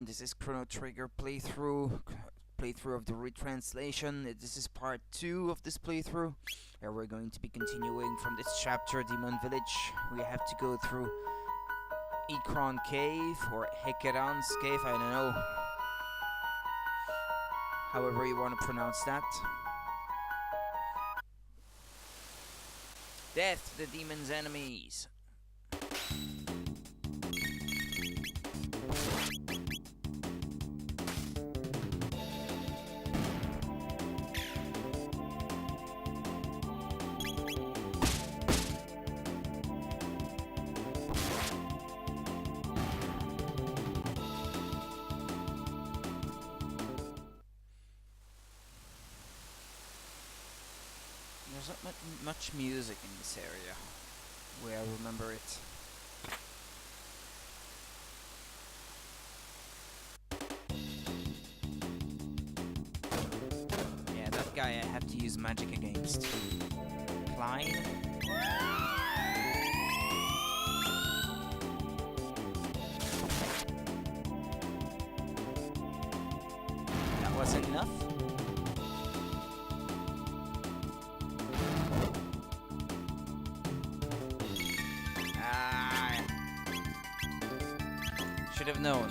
This is Chrono Trigger playthrough of the Retranslation. This is part 2 of this playthrough, where we're going to be continuing from this chapter, Demon Village. We have to go through Ekron Cave, or Hekeran's Cave, I don't know. However you want to pronounce that. Death to the demon's enemies. There's not much music in this area, where I remember it. Yeah, that guy I have to use magic against. Klein? That wasn't enough? Should have known.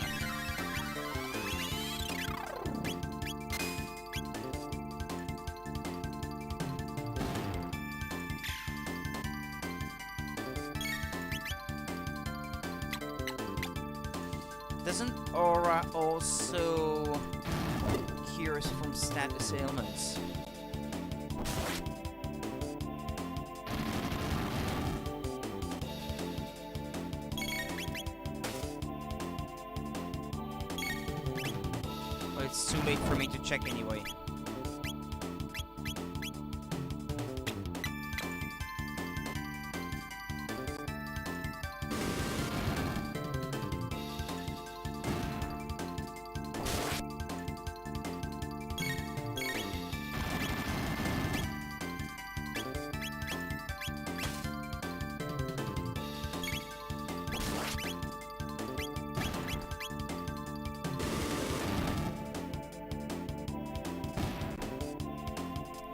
Doesn't Aura also cure us from status ailments? Well, it's too late for me to check anyway.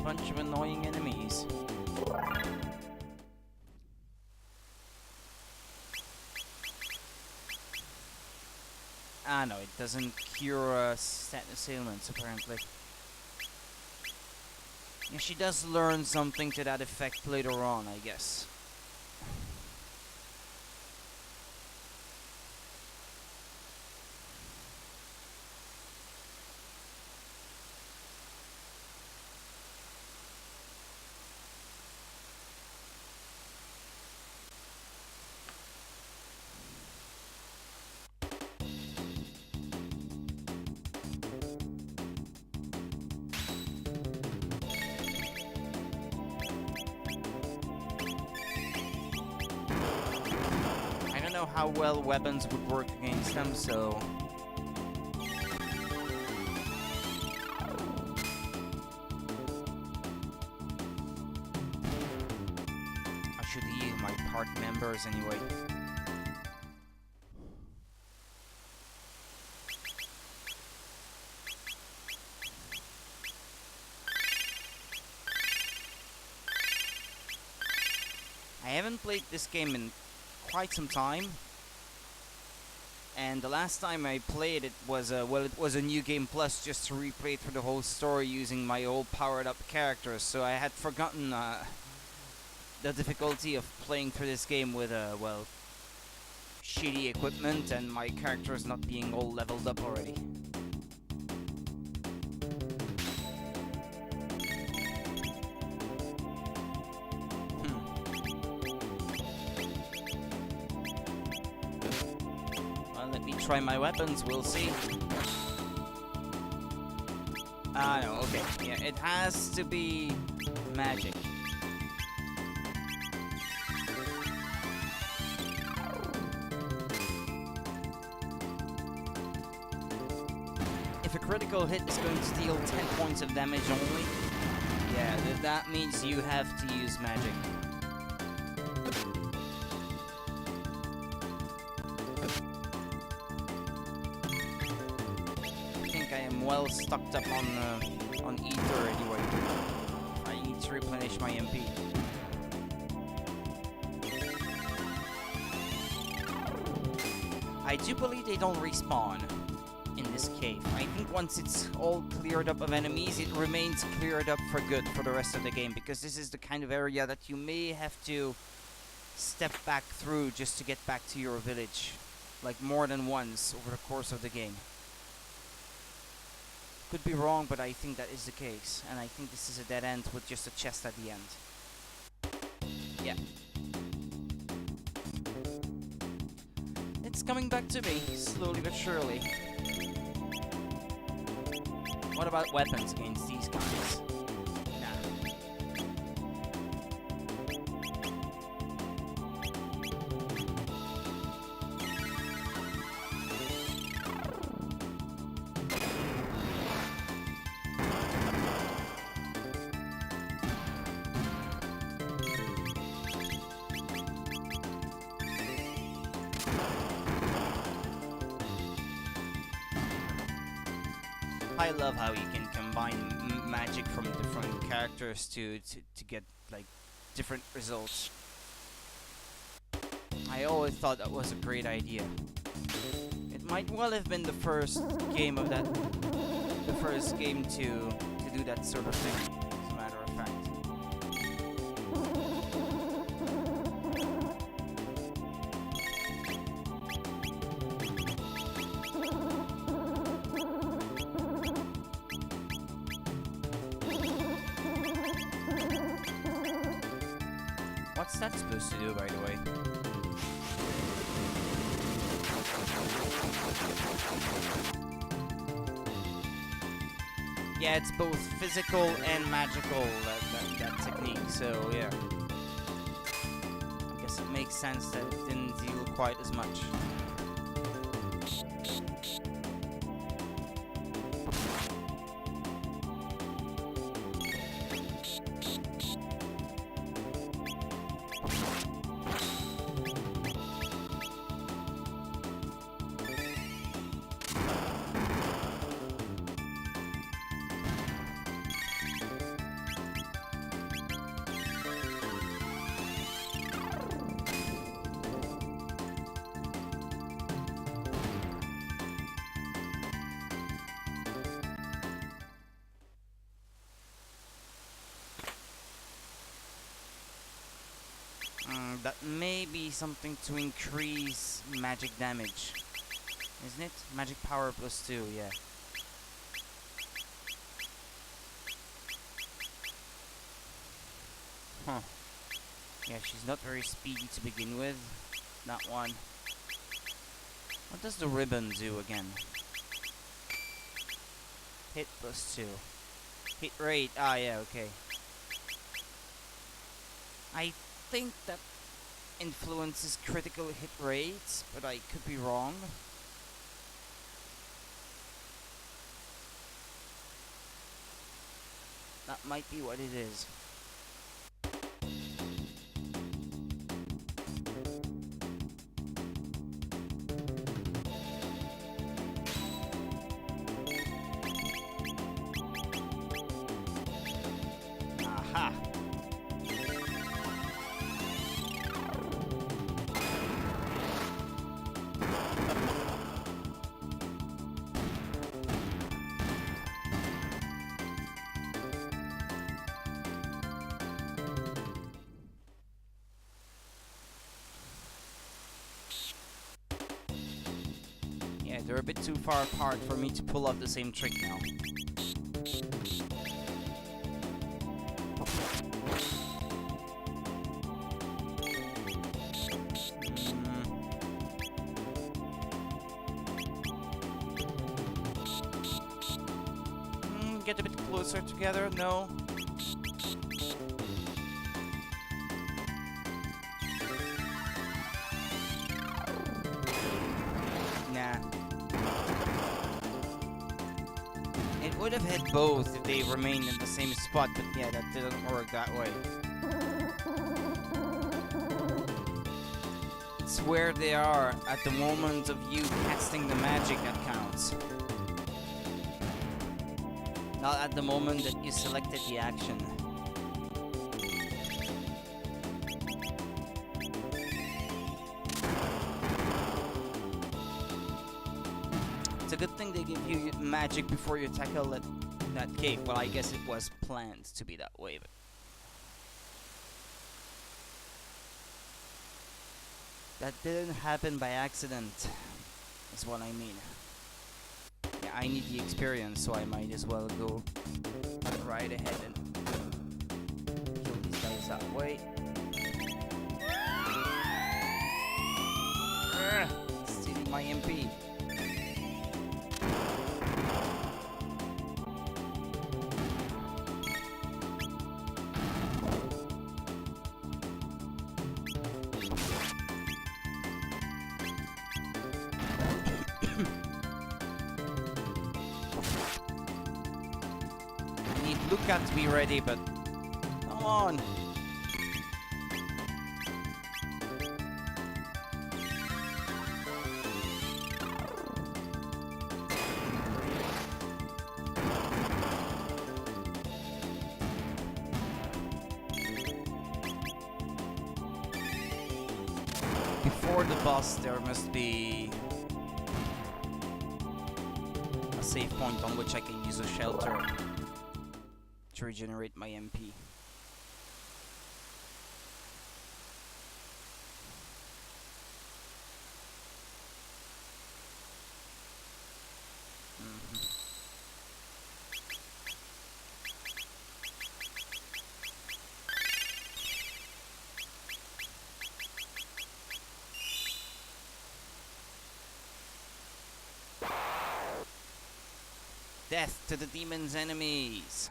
Bunch of annoying enemies. Ah no, it doesn't cure status ailments apparently. Yeah, she does learn something to that effect later on, I guess. How well weapons would work against them, so I should heal my party members anyway. I haven't played this game in quite some time, and the last time I played it was it was a New Game Plus, just to replay through the whole story using my old powered up characters, so I had forgotten the difficulty of playing through this game with shitty equipment and my characters not being all leveled up already. Try my weapons, we'll see. Ah, no, okay. Yeah, it has to be magic. If a critical hit is going to deal 10 points of damage only, yeah, that means you have to use magic. I am well stocked up on ether anyway. I need to replenish my MP. I do believe they don't respawn in this cave. I think once it's all cleared up of enemies, it remains cleared up for good for the rest of the game, because this is the kind of area that you may have to step back through just to get back to your village, like more than once over the course of the game. Could be wrong, but I think that is the case, and I think this is a dead end with just a chest at the end. Yeah. It's coming back to me, slowly but surely. What about weapons against these guys? Nah. I love how you can combine magic from different characters to get like different results. I always thought that was a great idea. It might well have been the first game of that, the first game to do that sort of thing, as a matter of fact. What's that supposed to do, by the way? Yeah, it's both physical and magical, that technique, so yeah. I guess it makes sense that it didn't deal quite as much. That may be something to increase magic damage, isn't it? Magic power +2, yeah. Huh. Yeah, she's not very speedy to begin with. That one. What does the ribbon do again? Hit +2. Hit rate, ah yeah, okay. I think that influences critical hit rates, but I could be wrong. That might be what it is. Aha! Yeah, they're a bit too far apart for me to pull off the same trick now. Get a bit closer together, no. Nah. It would have hit both if they remained in the same spot, but yeah, that didn't work that way. It's where they are at the moment of you casting the magic that counts. Not at the moment that you selected the action. It's a good thing they give you magic before you tackle that cave. Well, I guess it was planned to be that way, but that didn't happen by accident, is what I mean. Yeah, I need the experience, so I might as well go right ahead and kill these guys that way. Stealing my MP. Luca to be ready, but come on. Before the boss, there must be a save point on which I can use a shelter to regenerate my MP. Death to the demon's enemies.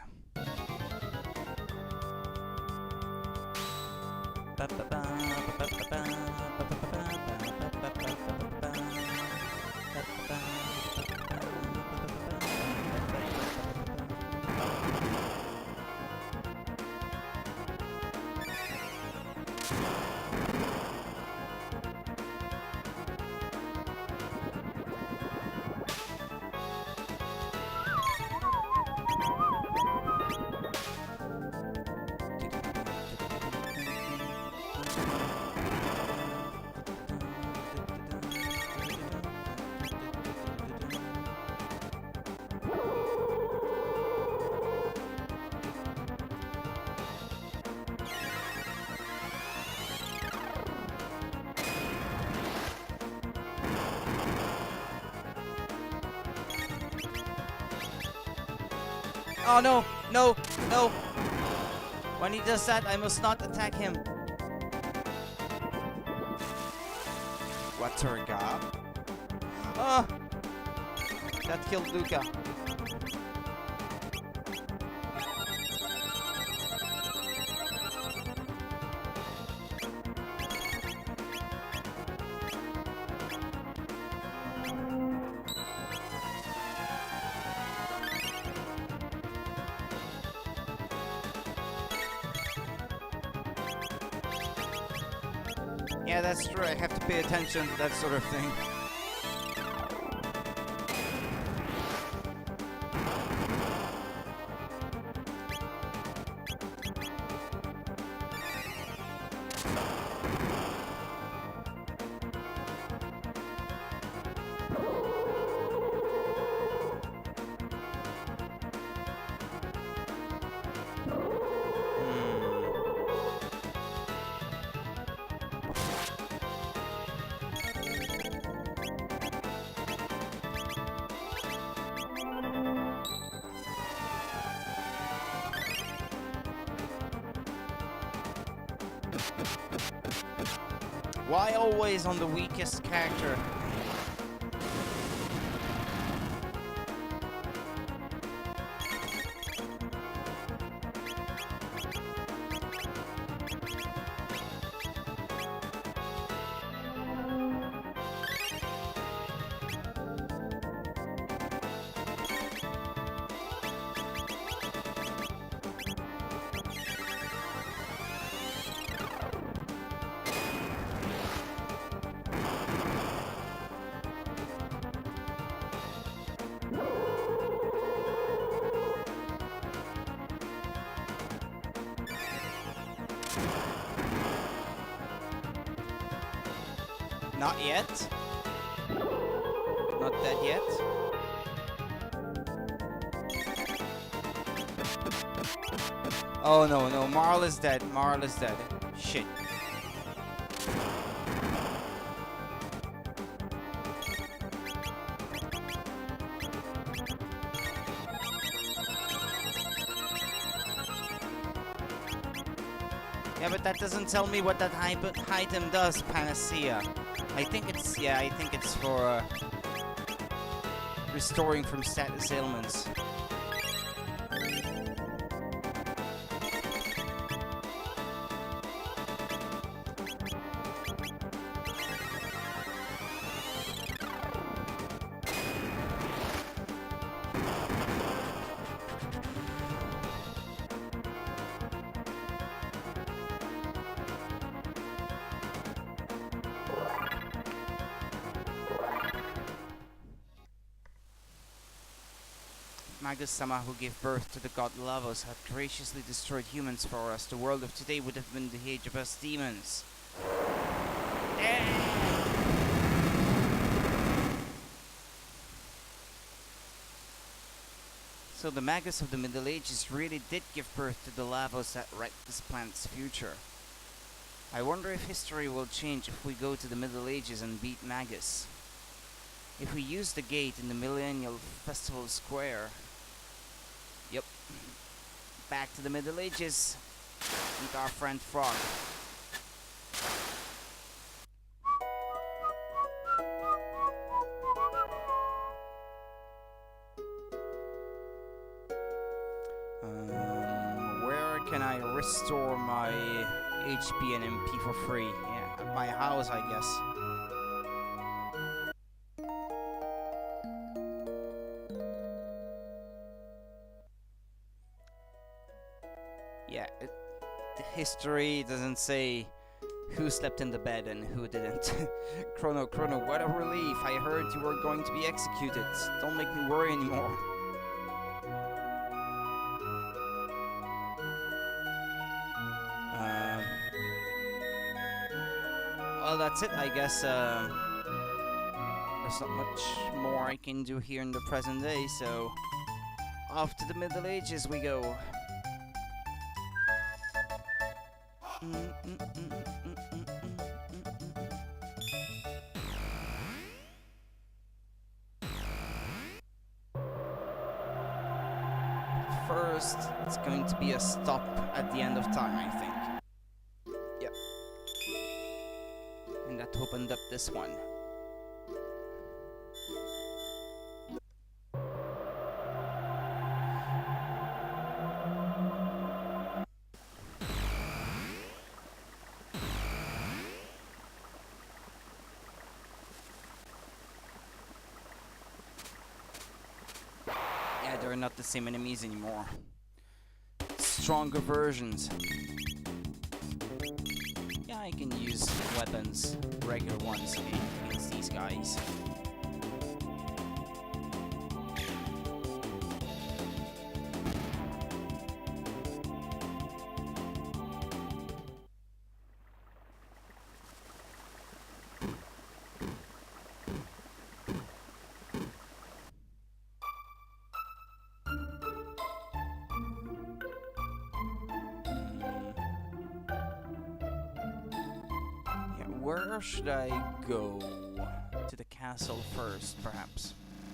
Oh no, no, no. When he does that, I must not attack him. Waterga. Ah! That killed Luca. Yeah, that's true. I have to pay attention to that sort of thing. Why always on the weakest character? Not yet. Not dead yet. Oh no, no, Marl is dead. Marl is dead. Shit. Yeah, but that doesn't tell me what that item does, Panacea. I think it's for restoring from status ailments. Magus-sama, who gave birth to the god Lavos, had graciously destroyed humans for us. The world of today would have been the age of us demons. So the Magus of the Middle Ages really did give birth to the Lavos that wrecked this planet's future. I wonder if history will change if we go to the Middle Ages and beat Magus. If we use the gate in the Millennial Festival Square. Yep. Back to the Middle Ages. Meet our friend Frog. Where can I restore my HP and MP for free? Yeah, at my house, I guess. Yeah, the history doesn't say who slept in the bed and who didn't. Chrono, what a relief. I heard you were going to be executed. Don't make me worry anymore. Well, that's it, I guess. There's not much more I can do here in the present day, so off to the Middle Ages we go. First, it's going to be a stop at the end of time, I think. Yep. And that opened up this one. Yeah, they're not the same enemies anymore. Stronger versions. Yeah, I can use weapons, regular ones, against these guys. Where should I go? To the castle first, perhaps.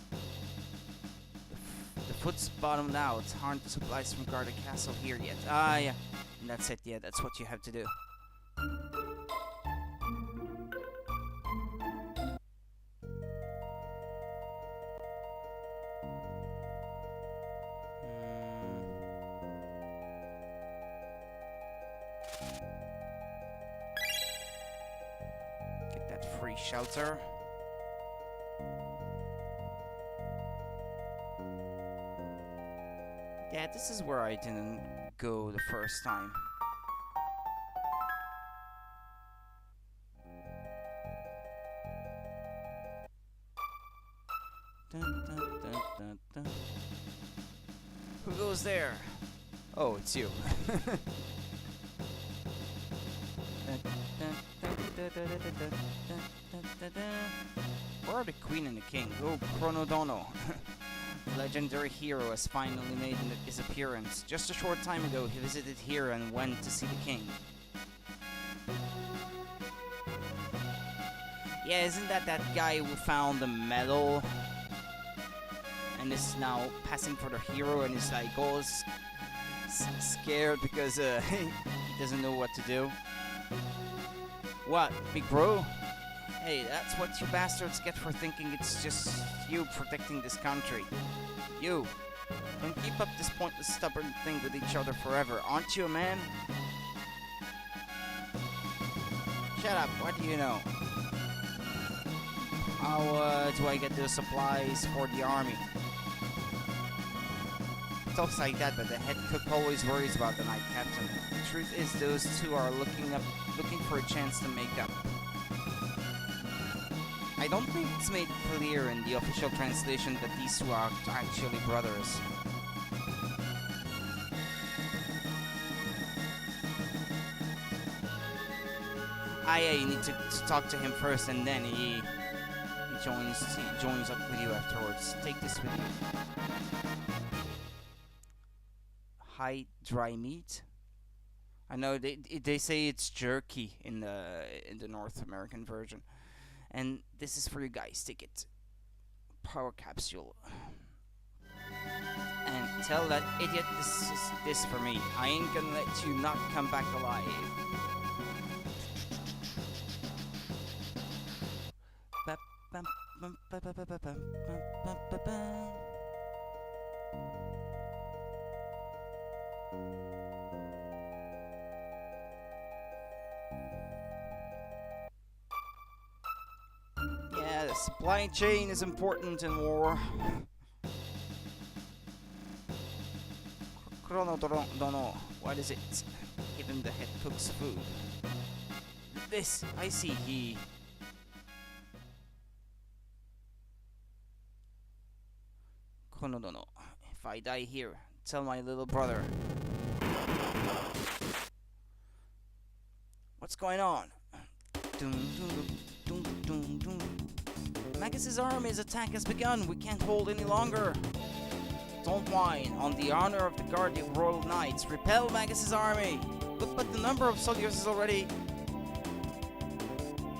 The foot's bottomed out. Aren't the supplies from guard the castle here yet? Ah, yeah. And that's it, yeah, that's what you have to do. Free shelter. Yeah, this is where I didn't go the first time. Dun, dun, dun, dun, dun. Who goes there? Oh, it's you. Where are the queen and the king? Oh, Chrono. Legendary hero has finally made his appearance. Just a short time ago, he visited here and went to see the king. Yeah, isn't that guy who found the medal and is now passing for the hero and is like all scared because he doesn't know what to do? What, big bro? Hey, that's what you bastards get for thinking it's just you protecting this country. You. Don't keep up this pointless stubborn thing with each other forever. Aren't you a man? Shut up, what do you know? How do I get the supplies for the army? Talks like that, but the head cook always worries about the night captain. The truth is, those two are looking for a chance to make up. I don't think it's made clear in the official translation that these two are actually brothers. Yeah, you need to talk to him first, and then he joins up with you afterwards. Take this with you. High dry meat. I know they say it's jerky in the North American version, and this is for you guys. Take it. Power capsule. And tell that idiot this for me. I ain't gonna let you not come back alive. Yeah, the supply chain is important in war. Chrono don't know. What is it? Give him the head cook's food. This, I see he... Chrono, if I die here, tell my little brother. What's going on? Magus's army's attack has begun. We can't hold any longer. Don't whine. On the honor of the Guardian Royal Knights, repel Magus's army. But the number of soldiers is already...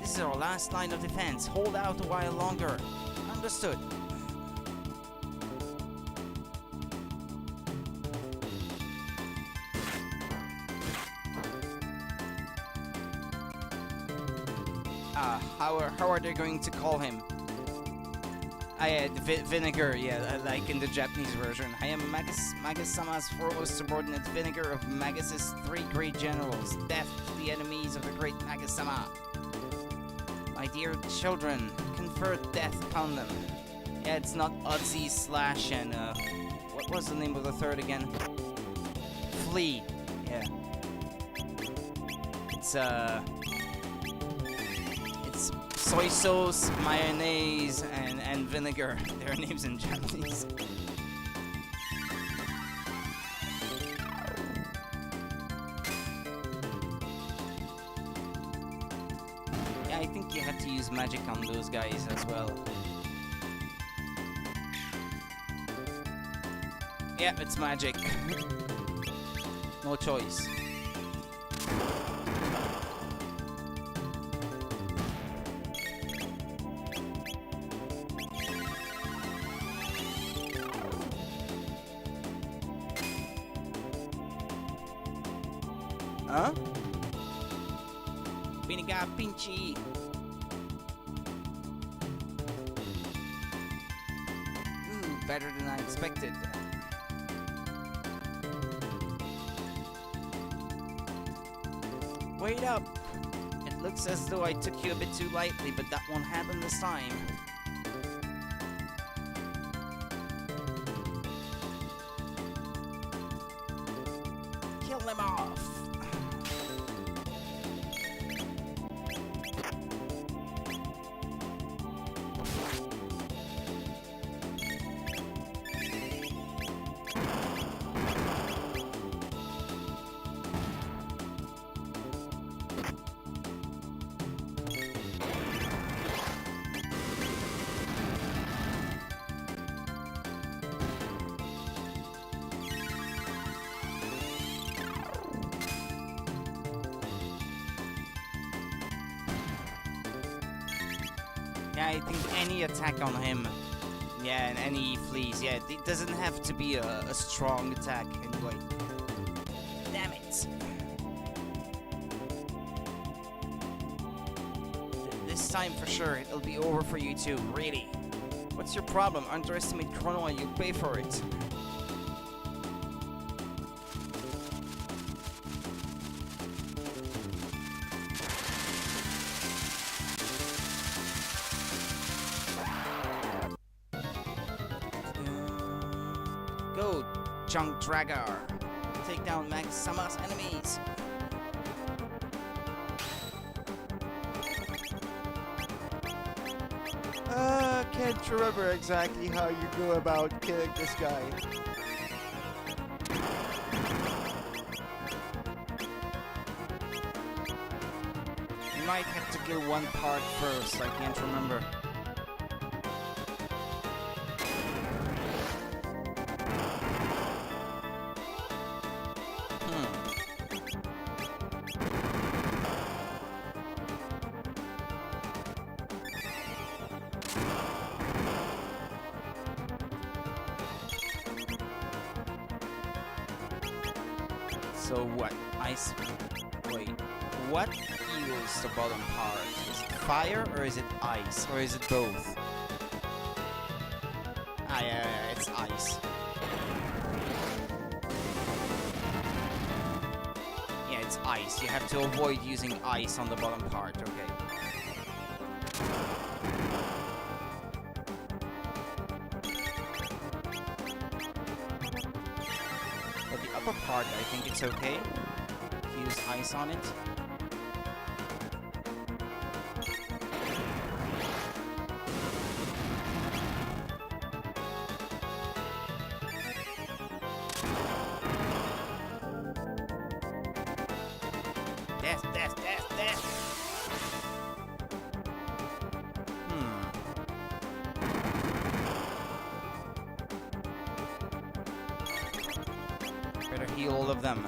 This is our last line of defense. Hold out a while longer. Understood. How are they going to call him? Vinegar, yeah, like in the Japanese version. I am Magus-sama's foremost subordinate, Vinegar of Magus's 3 great generals. Death to the enemies of the great Magus-sama. My dear children, confer death upon them. Yeah, it's not Ozzy Slash and, what was the name of the third again? Flea. Yeah. It's soy sauce, mayonnaise, and vinegar. Their names in Japanese. Yeah, I think you have to use magic on those guys as well. Yeah, it's magic. No choice. Huh? Vinegar pinchy. Ooh, better than I expected. Wait up! It looks as though I took you a bit too lightly, but that won't happen this time. Kill them off! Yeah, I think any attack on him. Yeah, and any fleas. Yeah, it doesn't have to be a strong attack anyway. Damn it. This time for sure, it'll be over for you too, really. What's your problem? Underestimate Chrono and you'll pay for it. Go, Junk Dragger. Take down Max Sama's enemies. Can't remember exactly how you go about killing this guy. You might have to kill one part first, I can't remember. So what? Ice... Wait. What heals the bottom part? Is it fire or is it ice? Or is it both? Ah, yeah, it's ice. Yeah, it's ice. You have to avoid using ice on the bottom part, okay. But the upper part, I think it's okay. Use ice on it. Death! Better heal all of them.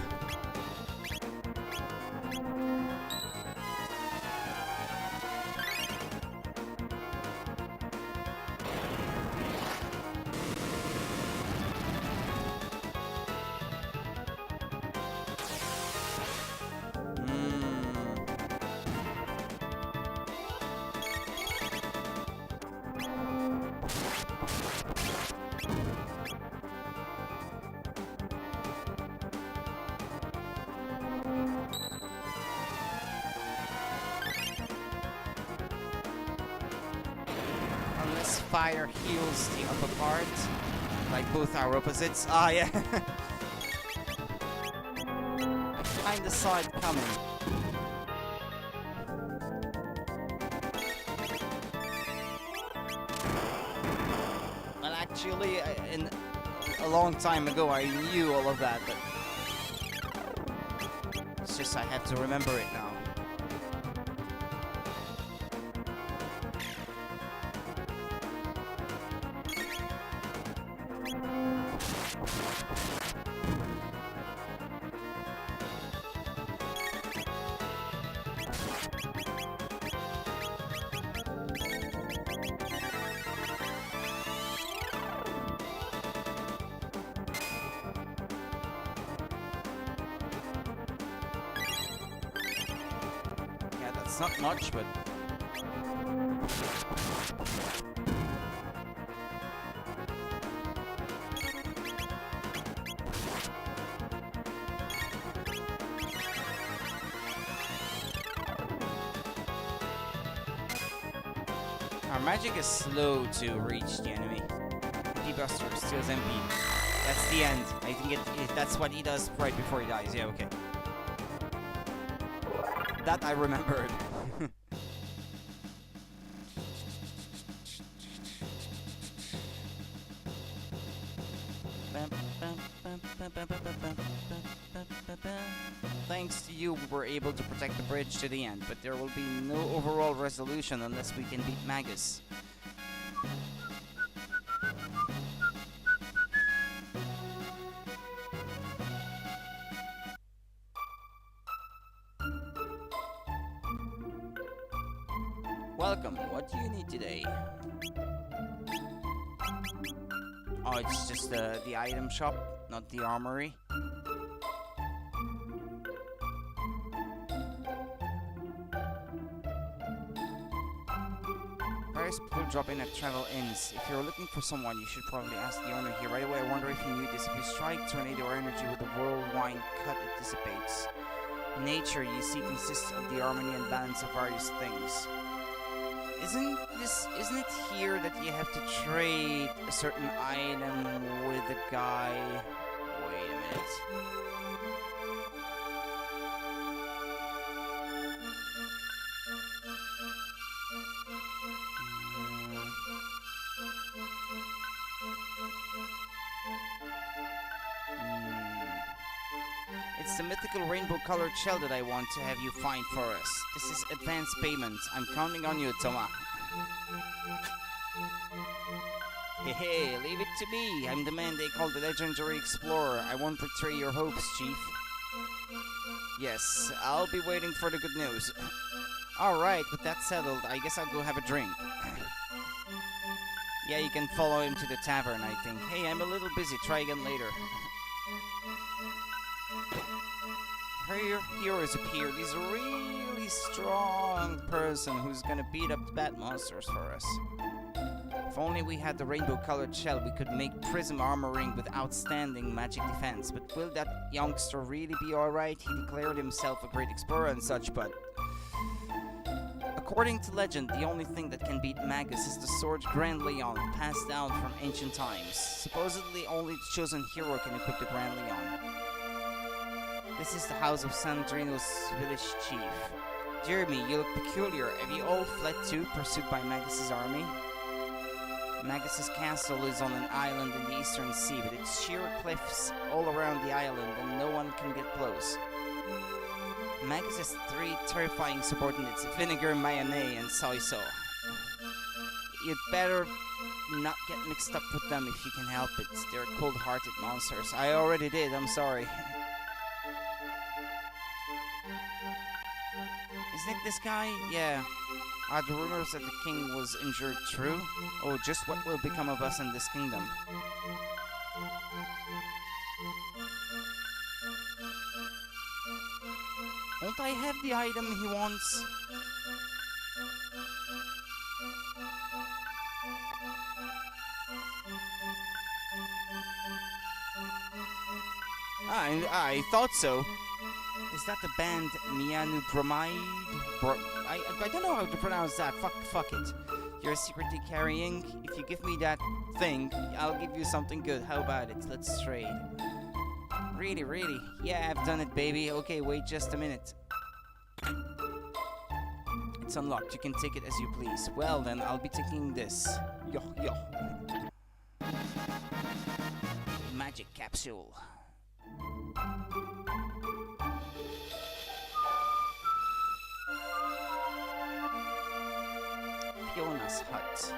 Unless fire heals the upper part, like both are opposites. Ah, yeah. I kinda saw it coming. Well, actually, a long time ago, I knew all of that, but it's just I have to remember it now. It's not much, but... Our magic is slow to reach the enemy. Buster steals MP. That's the end. I think that's what he does right before he dies. Yeah, okay. That I remembered. Thanks to you, we were able to protect the bridge to the end, but there will be no overall resolution unless we can beat Magus. Welcome. What do you need today? Oh, it's just the item shop, not the armory. Various people drop in at travel inns. If you're looking for someone, you should probably ask the owner here. Right away, I wonder if you knew this. If you strike tornado or energy with a whirlwind cut, it dissipates. Nature, you see, consists of the harmony and balance of various things. Isn't it here that you have to trade a certain item with a guy? Wait a minute. It's the mythical rainbow-colored shell that I want to have you find for us. This is advance payment. I'm counting on you, Toma. Hey, leave it to me. I'm the man they call the legendary explorer. I won't betray your hopes, Chief. Yes, I'll be waiting for the good news. Alright, with that settled, I guess I'll go have a drink. Yeah, you can follow him to the tavern, I think. Hey, I'm a little busy. Try again later. Her hero has appeared. He's a really strong person who's gonna beat up the bad monsters for us. If only we had the rainbow-colored shell, we could make prism armoring with outstanding magic defense. But will that youngster really be alright? He declared himself a great explorer and such, but... According to legend, the only thing that can beat Magus is the sword Grand Leon, passed down from ancient times. Supposedly, only the chosen hero can equip the Grand Leon. This is the house of Sandrino's village chief. Dear me, you look peculiar. Have you all fled too, pursued by Magus's army? Magus's castle is on an island in the eastern sea, but it's sheer cliffs all around the island and no one can get close. Magus has 3 terrifying subordinates, vinegar, mayonnaise, and soy sauce. You'd better not get mixed up with them if you can help it. They're cold-hearted monsters. I already did, I'm sorry. Isn't it this guy? Yeah. Are the rumors that the king was injured true? Oh, just what will become of us in this kingdom? Won't I have the item he wants? I thought so. Is that the band Mianu Bromide? I don't know how to pronounce that. Fuck it. You're secretly carrying. If you give me that thing, I'll give you something good. How about it? Let's trade. Really? Yeah, I've done it, baby. Okay, wait just a minute. It's unlocked. You can take it as you please. Well, then, I'll be taking this. Yo. Magic capsule. Fiona's hut.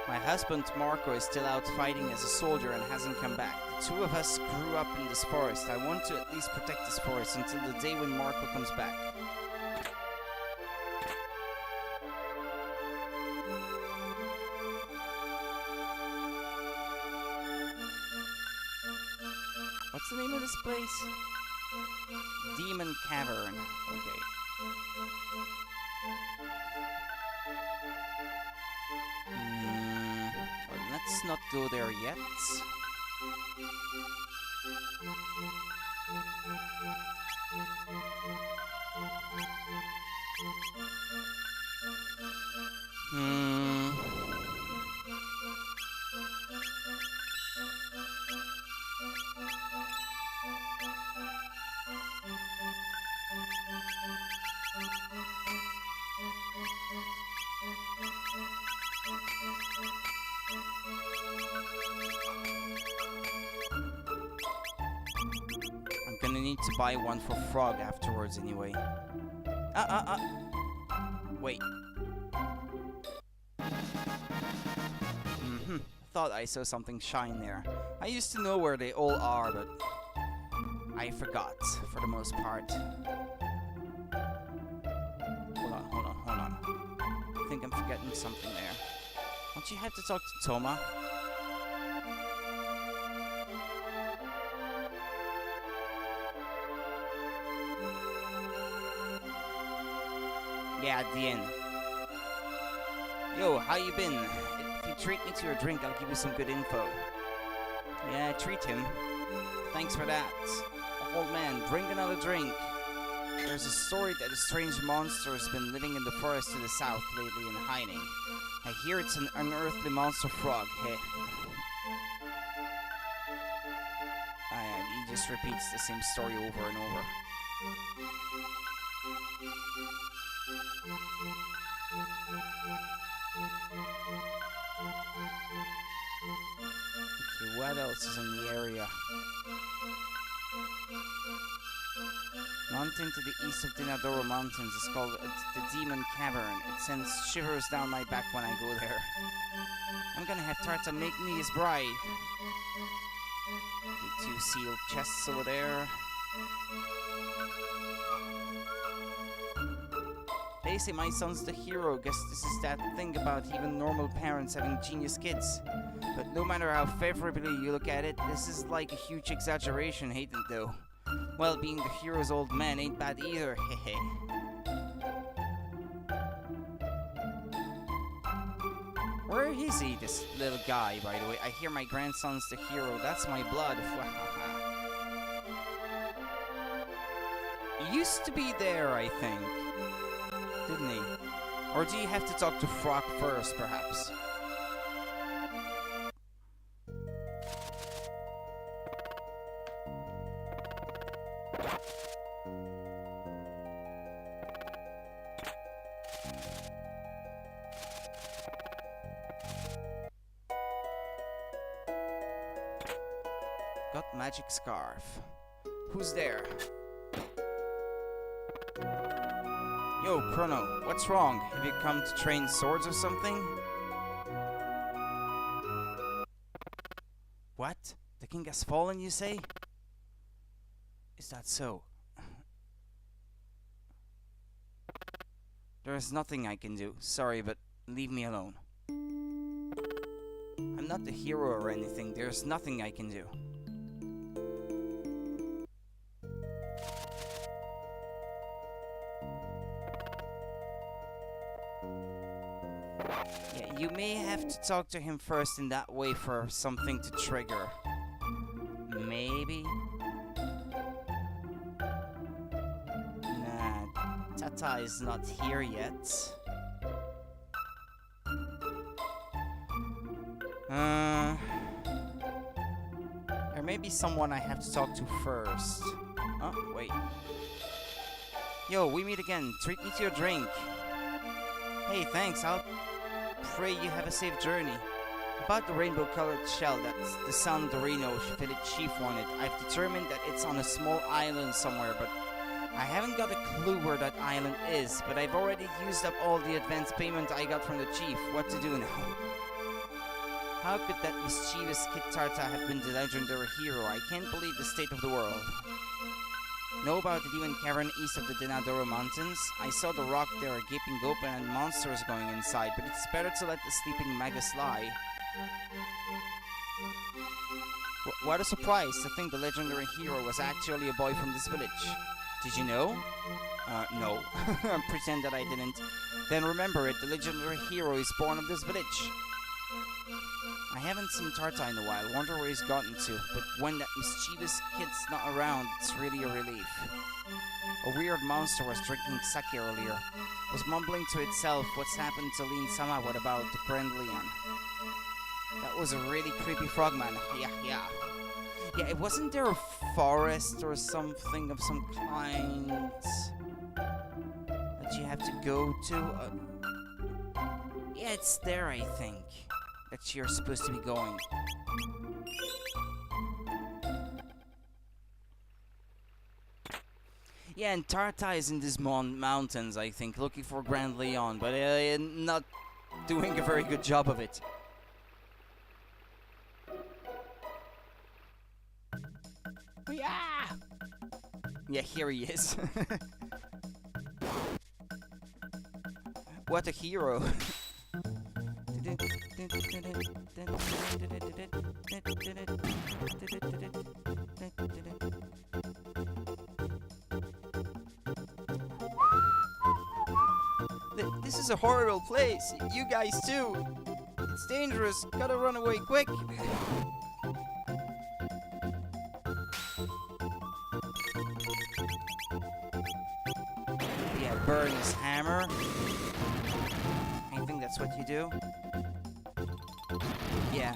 My husband Marco is still out fighting as a soldier and hasn't come back. The 2 of us grew up in this forest. I want to at least protect this forest until the day when Marco comes back. What's the name of this place? Demon Cavern. Okay. Well, let's not go there yet. I'm gonna need to buy one for Frog afterwards anyway. Wait. Thought I saw something shine there. I used to know where they all are, but I forgot for the most part. Hold on. think I'm forgetting something there. Don't you have to talk to Toma? Yeah, at the end. Yo, how you been? If you treat me to your drink, I'll give you some good info. Yeah, treat him. Thanks for that. Old man, bring another drink. There's a story that a strange monster has been living in the forest to the south lately and hiding. I hear it's an unearthly monster frog. Heh. He just repeats the same story over and over. Okay, what else is in the area? Mountain to the east of Dinadoro Mountains is called the Demon Cavern. It sends shivers down my back when I go there. I'm gonna have Tarta make me his bride. Okay, 2 sealed chests over there. They say my son's the hero. Guess this is that thing about even normal parents having genius kids. But no matter how favorably you look at it, this is like a huge exaggeration, ain't it though? Well, being the hero's old man ain't bad either, hehe. Where is he, this little guy, by the way? I hear my grandson's the hero. That's my blood. He used to be there, I think. Didn't he? Or do you have to talk to Frog first, perhaps? Got magic scarf. Who's there? Yo, Chrono, what's wrong? Have you come to train swords or something? What? The king has fallen, you say? Is that so? There's nothing I can do. Sorry, but leave me alone. I'm not the hero or anything. There's nothing I can do. Yeah, you may have to talk to him first in that way for something to trigger. Maybe? Nah, Tata is not here yet. There may be someone I have to talk to first. Oh, wait. Yo, we meet again. Treat me to your drink. Hey, thanks. I'll pray you have a safe journey. About the rainbow-colored shell that the San Dorino village chief wanted, I've determined that it's on a small island somewhere, but I haven't got a clue where that island is, but I've already used up all the advance payment I got from the chief. What to do now? How could that mischievous Kid Tarta have been the legendary hero? I can't believe the state of the world. Know about the demon cavern east of the Dinadoro Mountains? I saw the rock there gaping open and monsters going inside, but it's better to let the sleeping magus lie. What a surprise to think the legendary hero was actually a boy from this village. Did you know? No. Pretend that I didn't. Then remember it, the legendary hero is born of this village. I haven't seen Tarta in a while, wonder where he's gotten to, but when that mischievous kid's not around, it's really a relief. A weird monster was drinking sake earlier, was mumbling to itself what's happened to Lin Sama, what about the Grand Leon. That was a really creepy frogman, yeah. Yeah, it wasn't there a forest or something of some kind that you have to go to? Yeah, it's there, I think. That you're supposed to be going. Yeah, and Tarta is in these mountains, I think, looking for Grand Leon, but not doing a very good job of it. Yeah! Yeah, here he is. What a hero. This is a horrible place. You guys too. It's dangerous. Gotta run away quick. Yeah, burn his hammer. I think that's what you do. Yeah.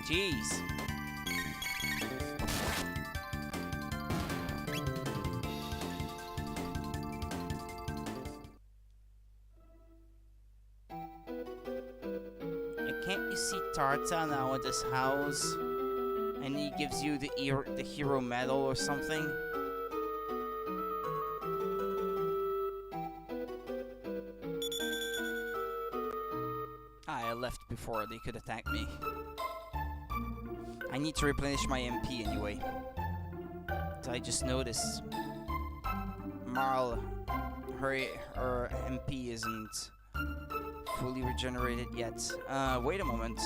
Jeez. Can't you see Tarta now at this house? And he gives you the hero medal or something? I left before they could attack me. I need to replenish my MP anyway. So I just noticed Marl, her MP isn't fully regenerated yet. Wait a moment.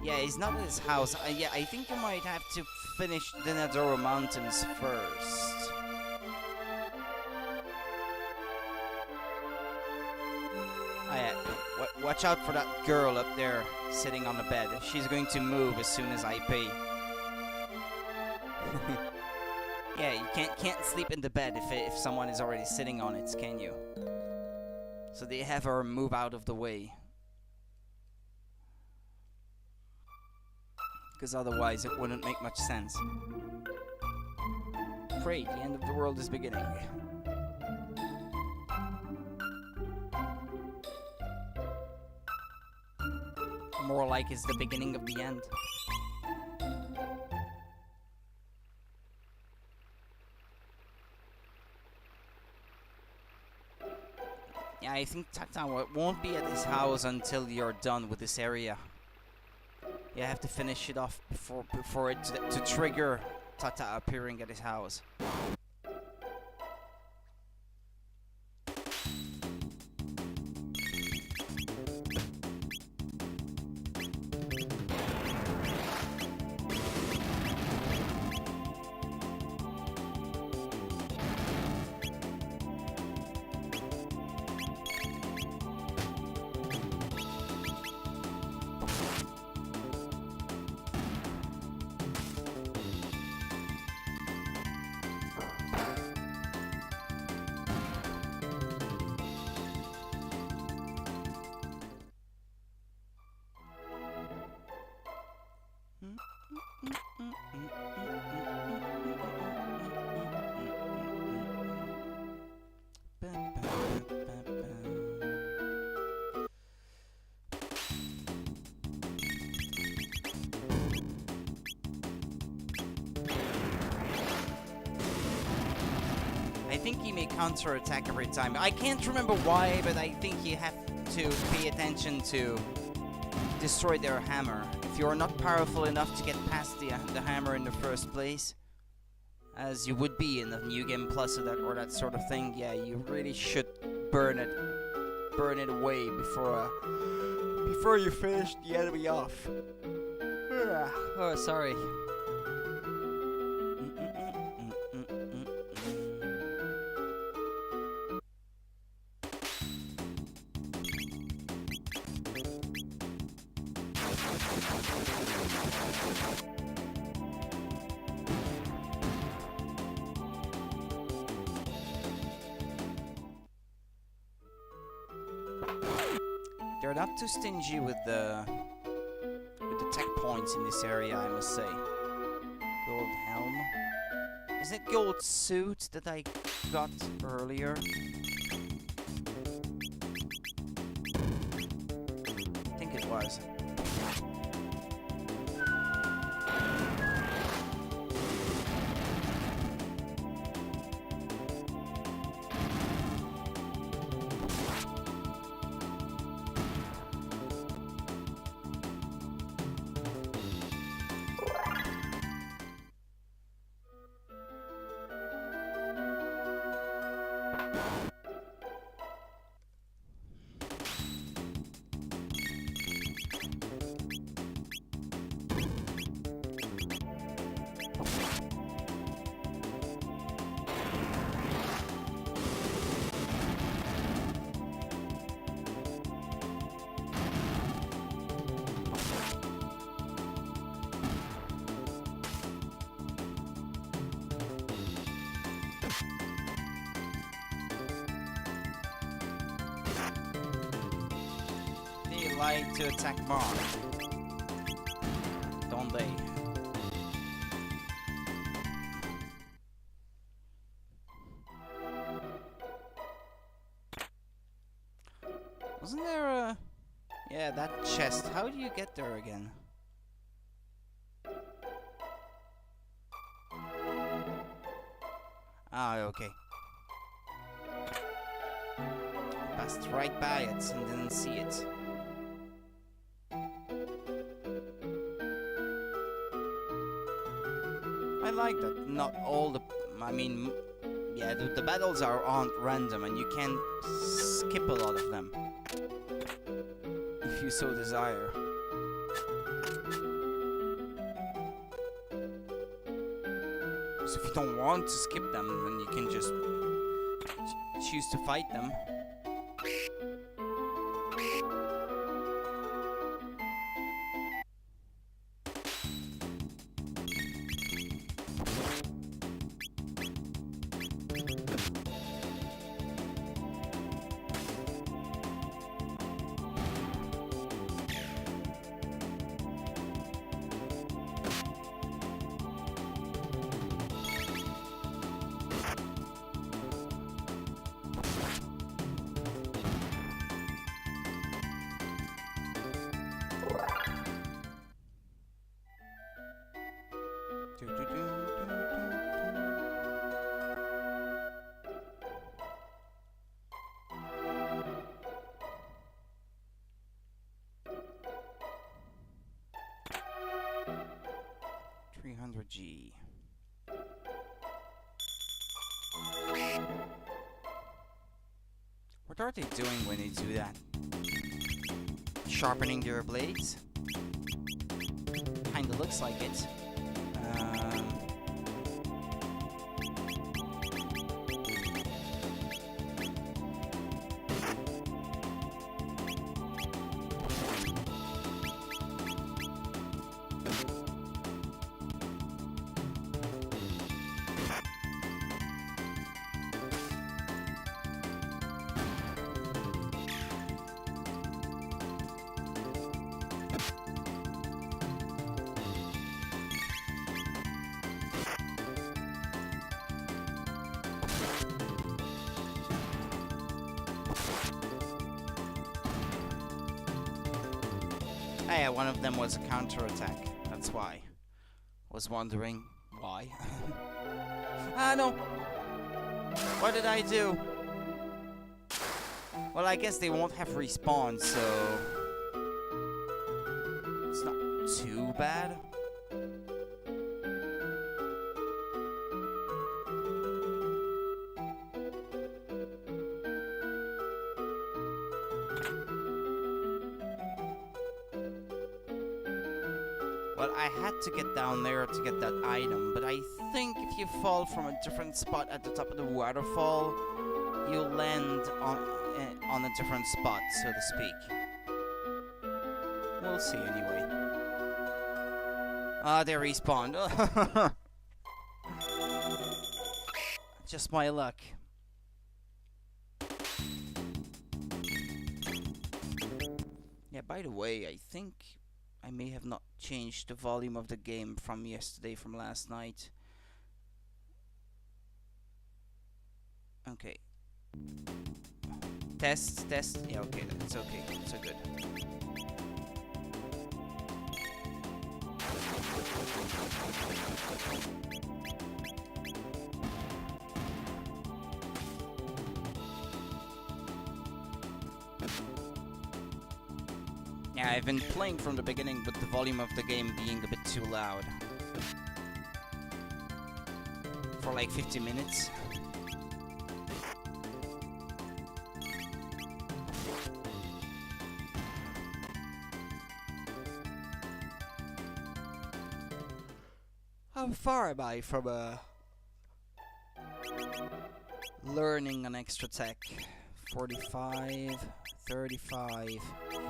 Yeah, he's not in his house. Yeah, I think you might have to finish the Nadoro Mountains first. Oh yeah, watch out for that girl up there sitting on the bed. She's going to move as soon as I pay. Yeah, you can't sleep in the bed if someone is already sitting on it, can you? So they have her move out of the way. Because otherwise it wouldn't make much sense. Pray, the end of the world is beginning. More like it's the beginning of the end. Yeah, I think Tata won't be at his house until you're done with this area. You have to finish it off before it to trigger Tata appearing at his house. I think he may counter-attack every time. I can't remember why, but I think you have to pay attention to destroy their hammer. If you're not powerful enough to get past the hammer in the first place, as you would be in the New Game Plus or that sort of thing, yeah, you really should burn it away before you finish the enemy off. Oh, sorry. They're not too stingy with the tech points in this area, I must say. Gold helm. Is it gold suit that I got earlier? I think it was. They like to attack Mark, don't they? Wasn't there a... Yeah, that chest. How do you get there again? Ah, okay. Passed right by it and didn't see it. I like that not all the... I mean, yeah, the battles aren't random and you can skip a lot of them. If you so desire. So if you don't want to skip them, then you can just choose to fight them. G. What are they doing when they do that? Sharpening their blades? Kinda looks like it. Yeah, one of them was a counterattack. That's why. Was wondering why. Ah, no! What did I do? Well, I guess they won't have respawn, so... it's not too bad. But I had to get down there to get that item. But I think if you fall from a different spot at the top of the waterfall, you'll land on a different spot, so to speak. We'll see anyway. Ah, they respawned. Just my luck. Yeah, by the way, I think I may have not changed the volume of the game from yesterday, from last night. Okay. Test. Yeah, okay, it's okay. It's so good. Yeah, I've been playing from the beginning with the volume of the game being a bit too loud. For like 50 minutes. How far am I from learning an extra tech? 45, 35,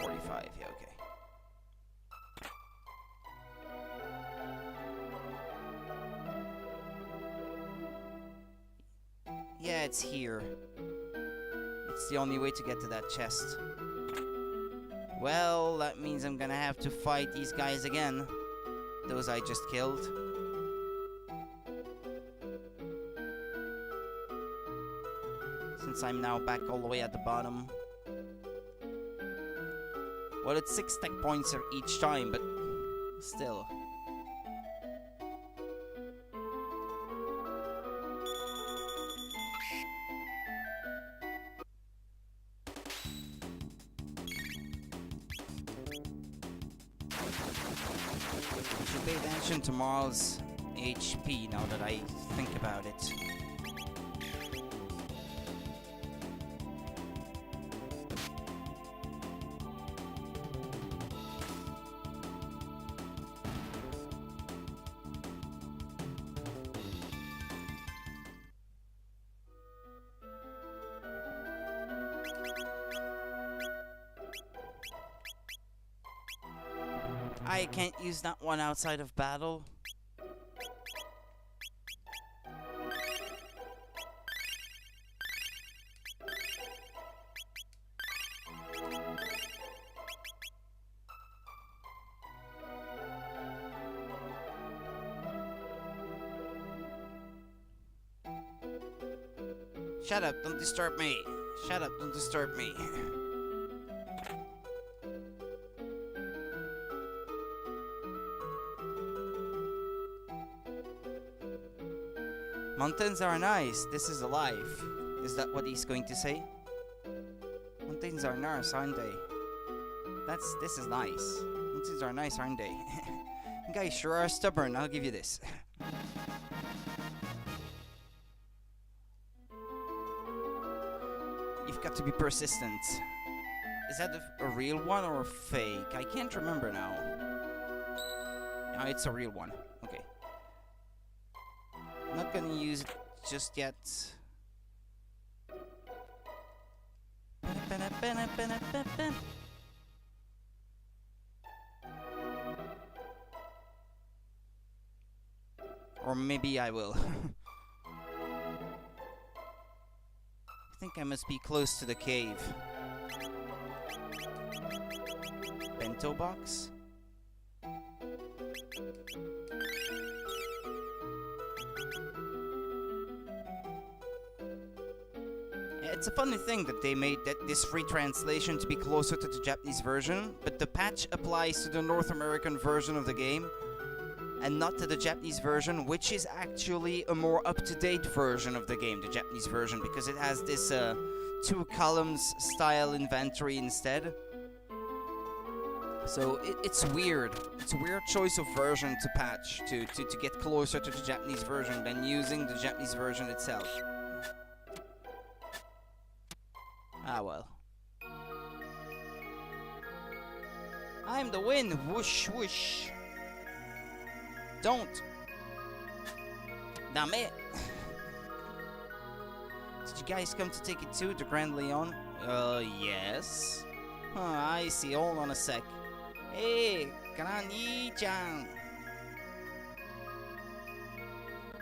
45, yeah, okay. Yeah, it's here. It's the only way to get to that chest. Well, that means I'm gonna have to fight these guys again. Those I just killed. Since I'm now back all the way at the bottom. Well, it's 6 tech points each time, but still. I should pay attention to Marl's HP now that I think about it. I can't use that one outside of battle. Shut up, don't disturb me. Shut up, don't disturb me. Mountains are nice. This is alive. Is that what he's going to say? Mountains are nice, aren't they? This is nice. Mountains are nice, aren't they? You guys sure are stubborn, I'll give you this. You've got to be persistent. Is that a real one or a fake? I can't remember now. No, it's a real one. Okay. I'm not gonna use it just yet. Or maybe I will. I think I must be close to the cave. Bento box? It's a funny thing that they made this retranslation to be closer to the Japanese version, but the patch applies to the North American version of the game, and not to the Japanese version, which is actually a more up-to-date version of the game, the Japanese version, because it has this 2 columns style inventory instead. So it's weird. It's a weird choice of version to patch to get closer to the Japanese version than using the Japanese version itself. Ah well. I'm the wind, whoosh whoosh. Don't! Damn it! Did you guys come to take it too, the Grand Leon? Yes. Huh, I see. Hold on a sec. Hey, Granny-chan!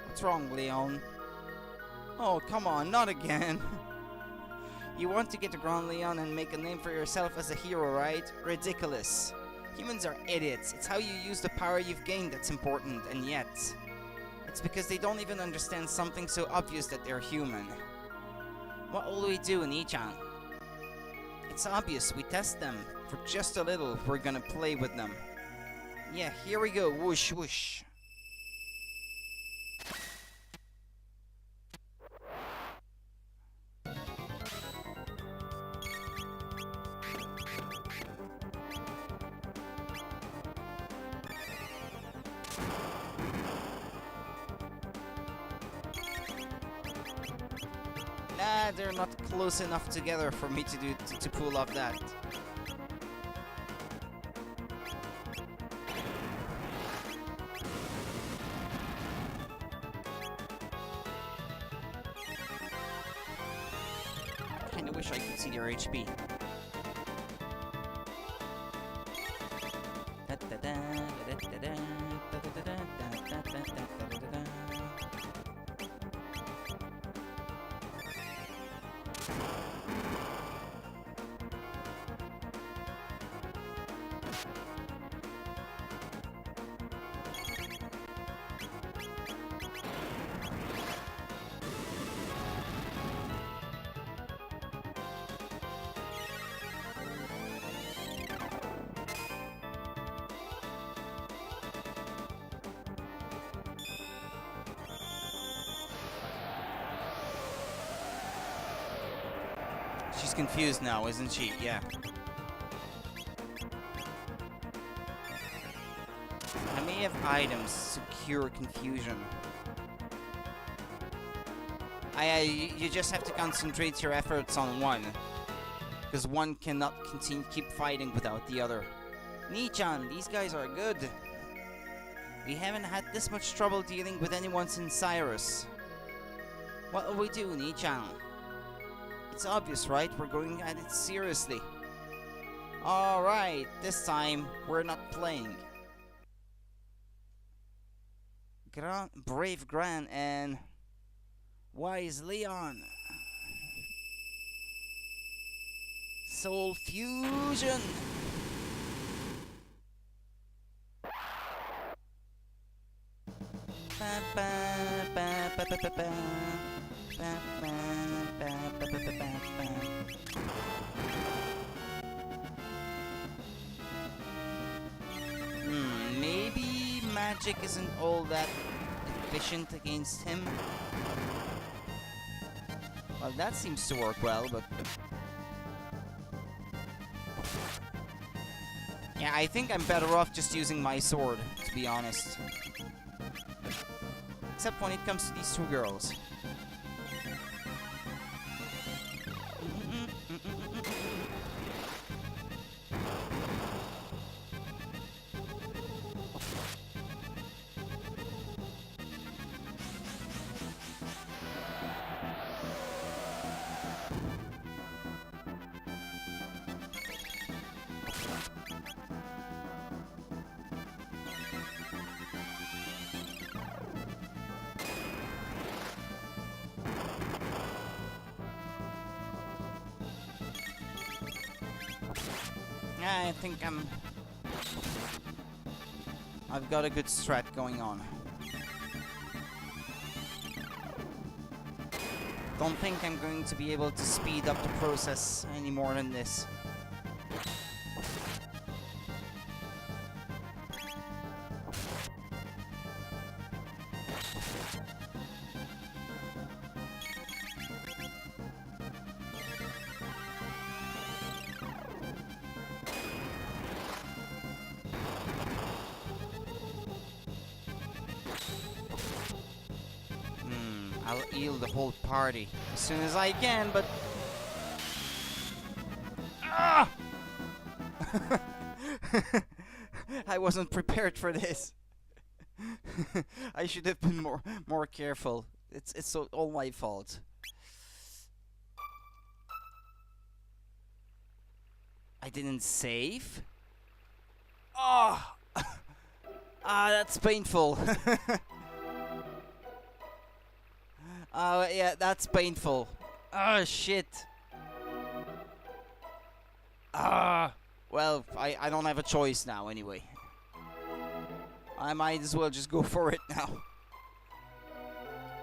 What's wrong, Leon? Oh, come on, not again. You want to get to Grand Leon and make a name for yourself as a hero, right? Ridiculous. Humans are idiots. It's how you use the power you've gained that's important, and yet... it's because they don't even understand something so obvious that they're human. What will we do, Nichan? It's obvious, we test them. For just a little, we're gonna play with them. Yeah, here we go, whoosh whoosh. Nah, they're not close enough together for me to pull off that. Kinda wish I could see their HP. She's confused now, isn't she? Yeah. I may have items to cure confusion. You just have to concentrate your efforts on one. Because one cannot keep fighting without the other. Nichan, these guys are good. We haven't had this much trouble dealing with anyone since Cyrus. What will we do, Nichan? It's obvious, right? We're going at it seriously. Alright, this time, we're not playing. Brave Gran and Wise Leon. Soul Fusion! Maybe magic isn't all that efficient against him. Well, that seems to work well, but... yeah, I think I'm better off just using my sword, to be honest. Except when it comes to these two girls. I think I've got a good strat going on. Don't think I'm going to be able to speed up the process any more than this. I'll heal the whole party as soon as I can, but... ah! I wasn't prepared for this. I should have been more careful. It's all my fault. I didn't save? Oh! Ah, that's painful. Yeah, that's painful. Oh, shit. Well, I don't have a choice now anyway. I might as well just go for it now.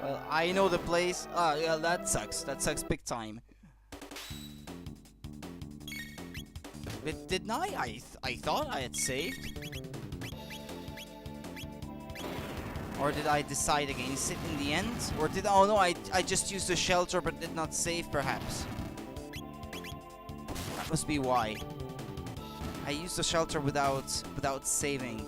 Well, I know the place. Yeah, that sucks. That sucks big time. But didn't I? I thought I had saved. Or did I decide against it in the end? Or did... Oh no, I just used the shelter but did not save perhaps. That must be why. I used the shelter without saving.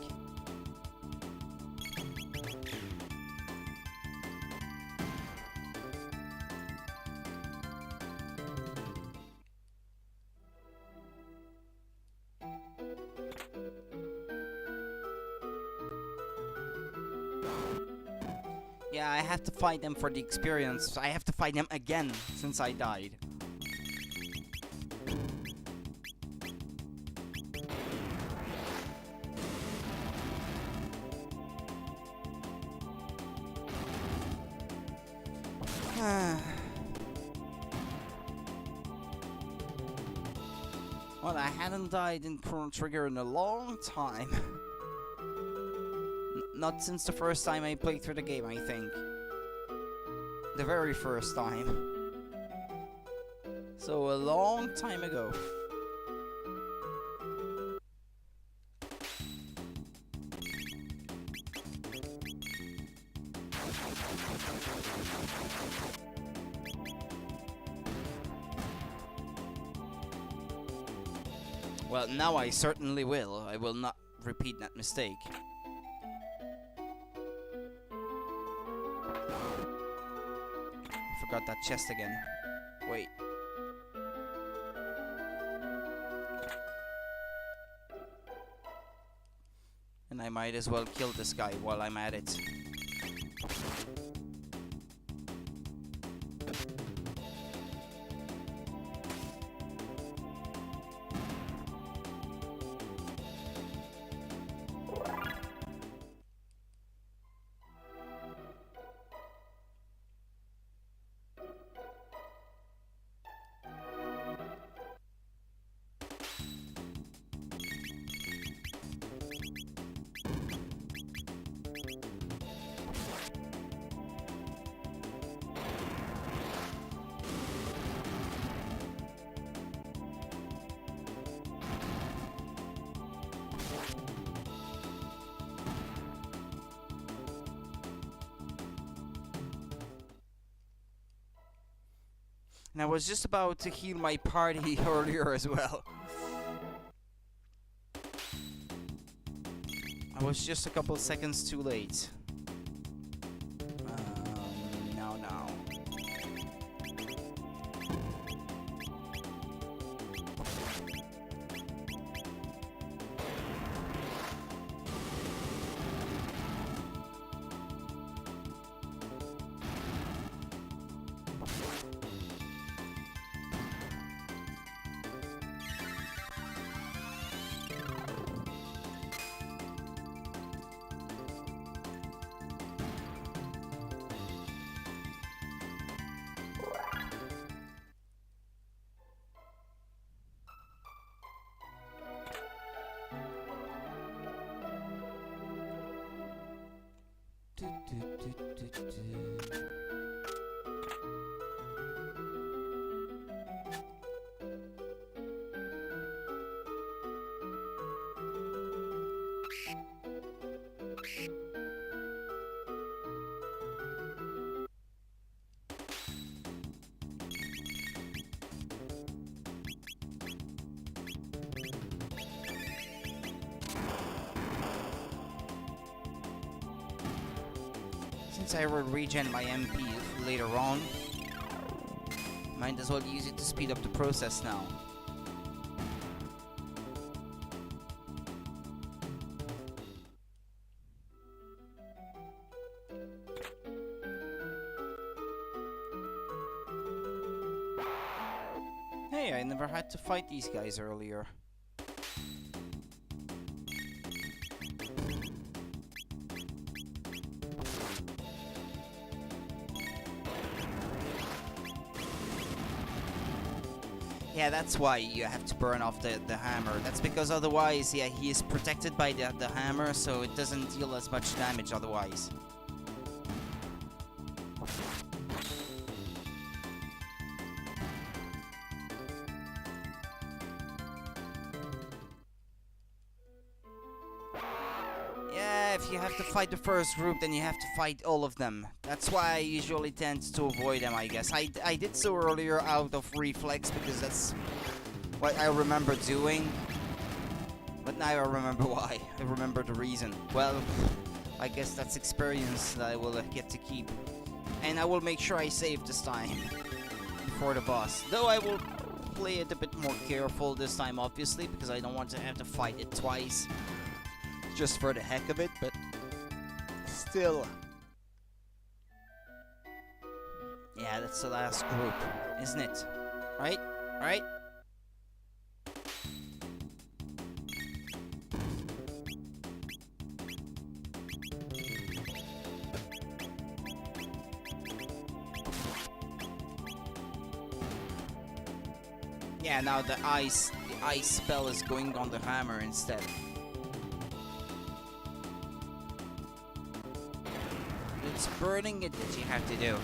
Yeah, I have to fight them for the experience. I have to fight them again since I died. Well, I hadn't died in Chrono Trigger in a long time. Not since the first time I played through the game, I think. The very first time. So a long time ago. Well, now I certainly will. I will not repeat that mistake. I forgot that chest again. Wait. And I might as well kill this guy while I'm at it. And I was just about to heal my party earlier as well. I was just a couple seconds too late. No. Since I will regen my MP later on, might as well use it to speed up the process now. Hey, I never had to fight these guys earlier. Yeah, that's why you have to burn off the hammer. That's because otherwise, yeah, he is protected by the hammer, so it doesn't deal as much damage otherwise. Yeah, if you have to fight the first group, then you have to fight all of them. That's why I usually tend to avoid them, I guess. I did so earlier out of reflex, because that's what I remember doing. But now I remember why. I remember the reason. Well, I guess that's experience that I will get to keep. And I will make sure I save this time before the boss. Though I will play it a bit more careful this time, obviously, because I don't want to have to fight it twice. Just for the heck of it, but still. Yeah, that's the last group, isn't it? Right? Right? Yeah, now the ice spell is going on the hammer instead. It's burning it that you have to do.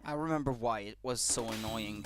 I remember why it was so annoying.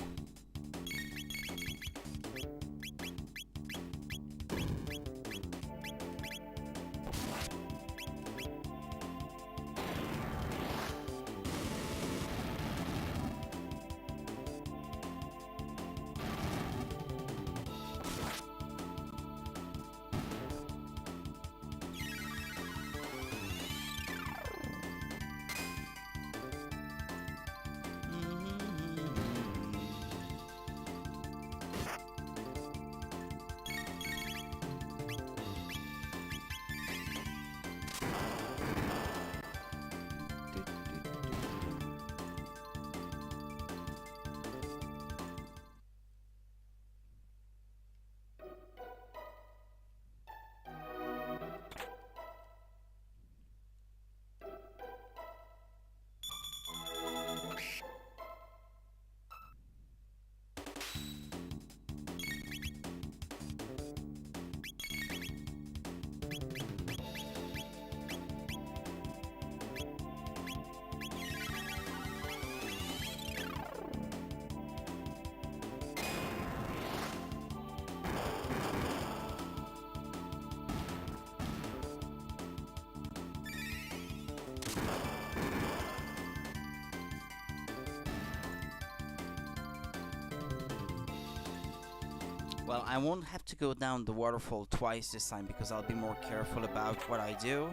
Well, I won't have to go down the waterfall twice this time because I'll be more careful about what I do.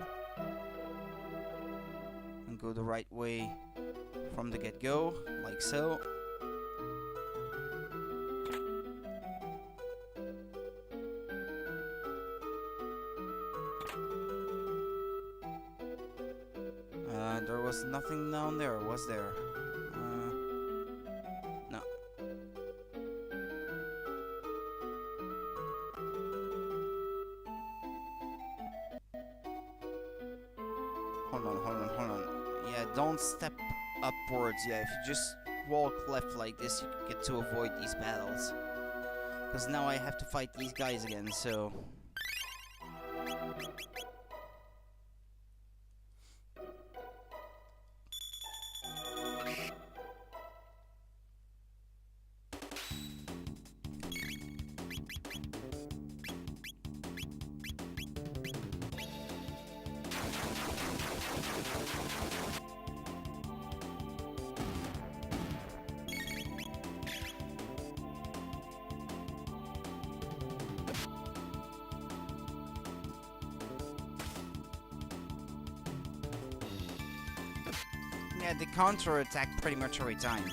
And go the right way from the get-go, like so. There was nothing down there, was there? No. Hold on. Yeah, don't step upwards. Yeah, if you just walk left like this, you get to avoid these battles. Because now I have to fight these guys again, so... Yeah, they counter-attack pretty much every time.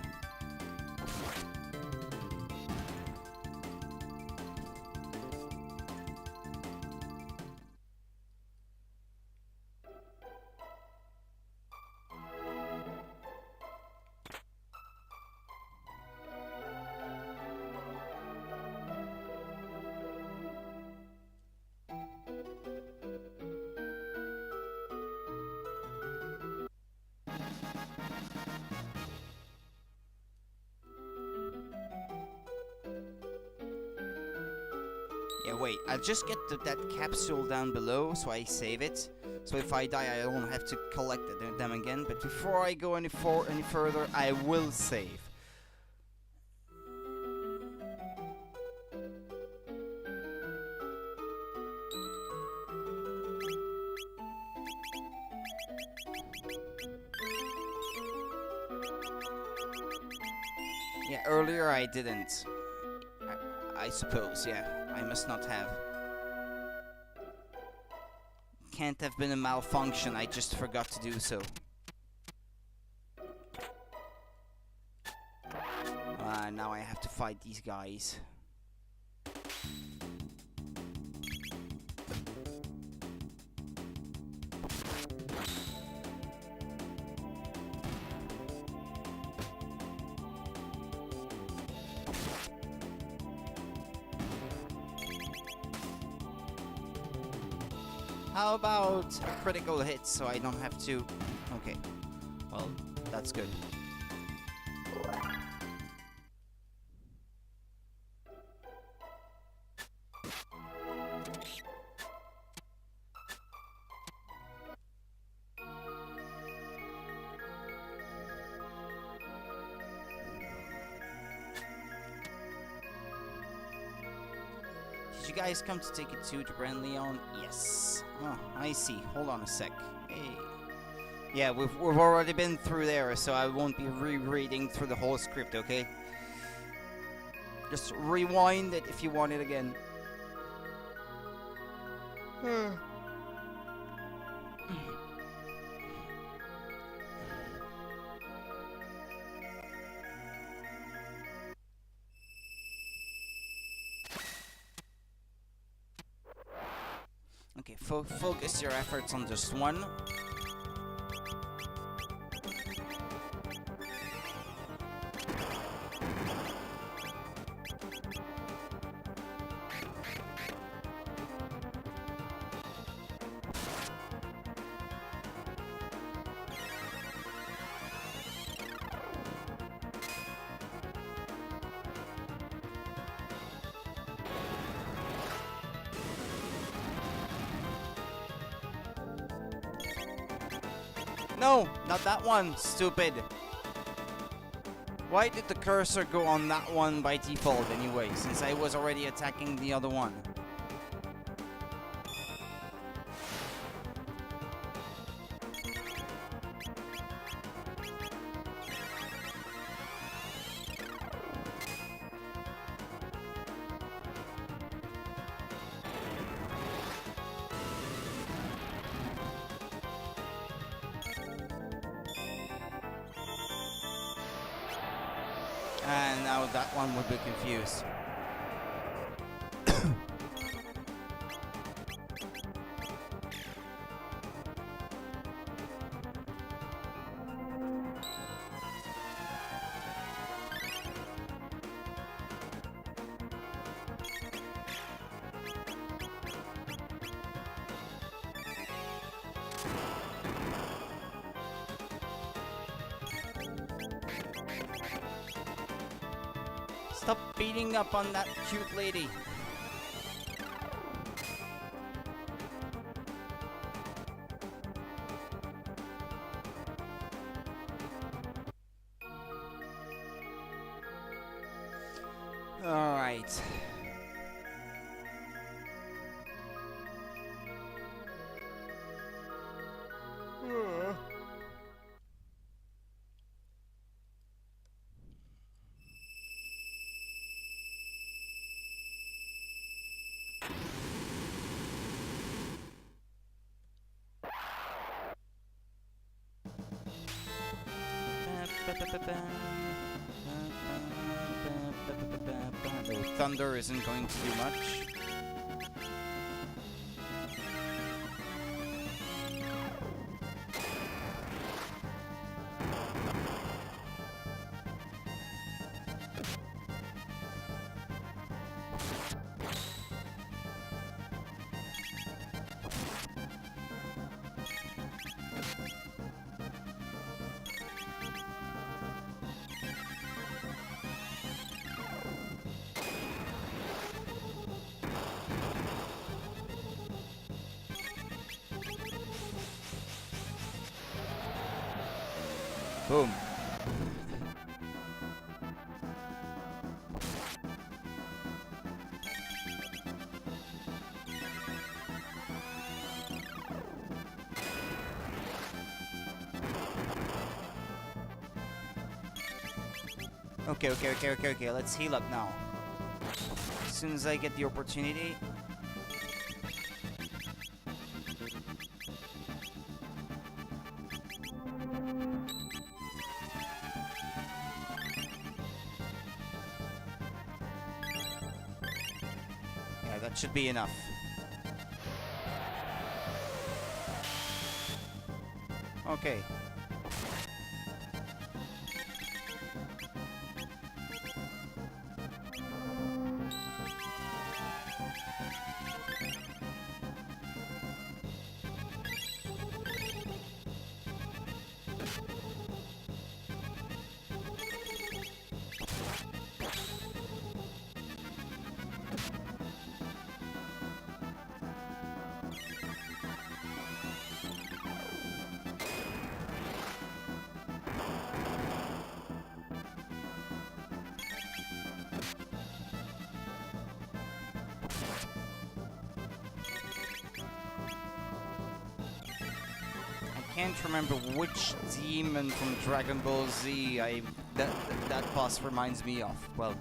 Yeah, wait, I'll just get that capsule down below so I save it. So if I die, I don't have to collect them again. But before I go any further, I will save. Yeah, earlier I didn't. I suppose, yeah. I must not have. Can't have been a malfunction, I just forgot to do so. Now I have to fight these guys. How about a critical hit so I don't have to... Okay. Well, that's good. Did you guys come to take it to Grand Leon? Yes. Oh, I see. Hold on a sec. Hey. Yeah, we've already been through there, so I won't be rereading through the whole script, okay? Just rewind it if you want it again. Okay, focus your efforts on just one. No, not that one, stupid. Why did the cursor go on that one by default anyway, since I was already attacking the other one? And now that one would be confused. Stop beating up on that cute lady. All right. No, thunder isn't going to do much. Boom. Okay. Let's heal up now. As soon as I get the opportunity. Yeah, that should be enough. Okay. I can't remember which demon from Dragon Ball Z that boss reminds me of. Well,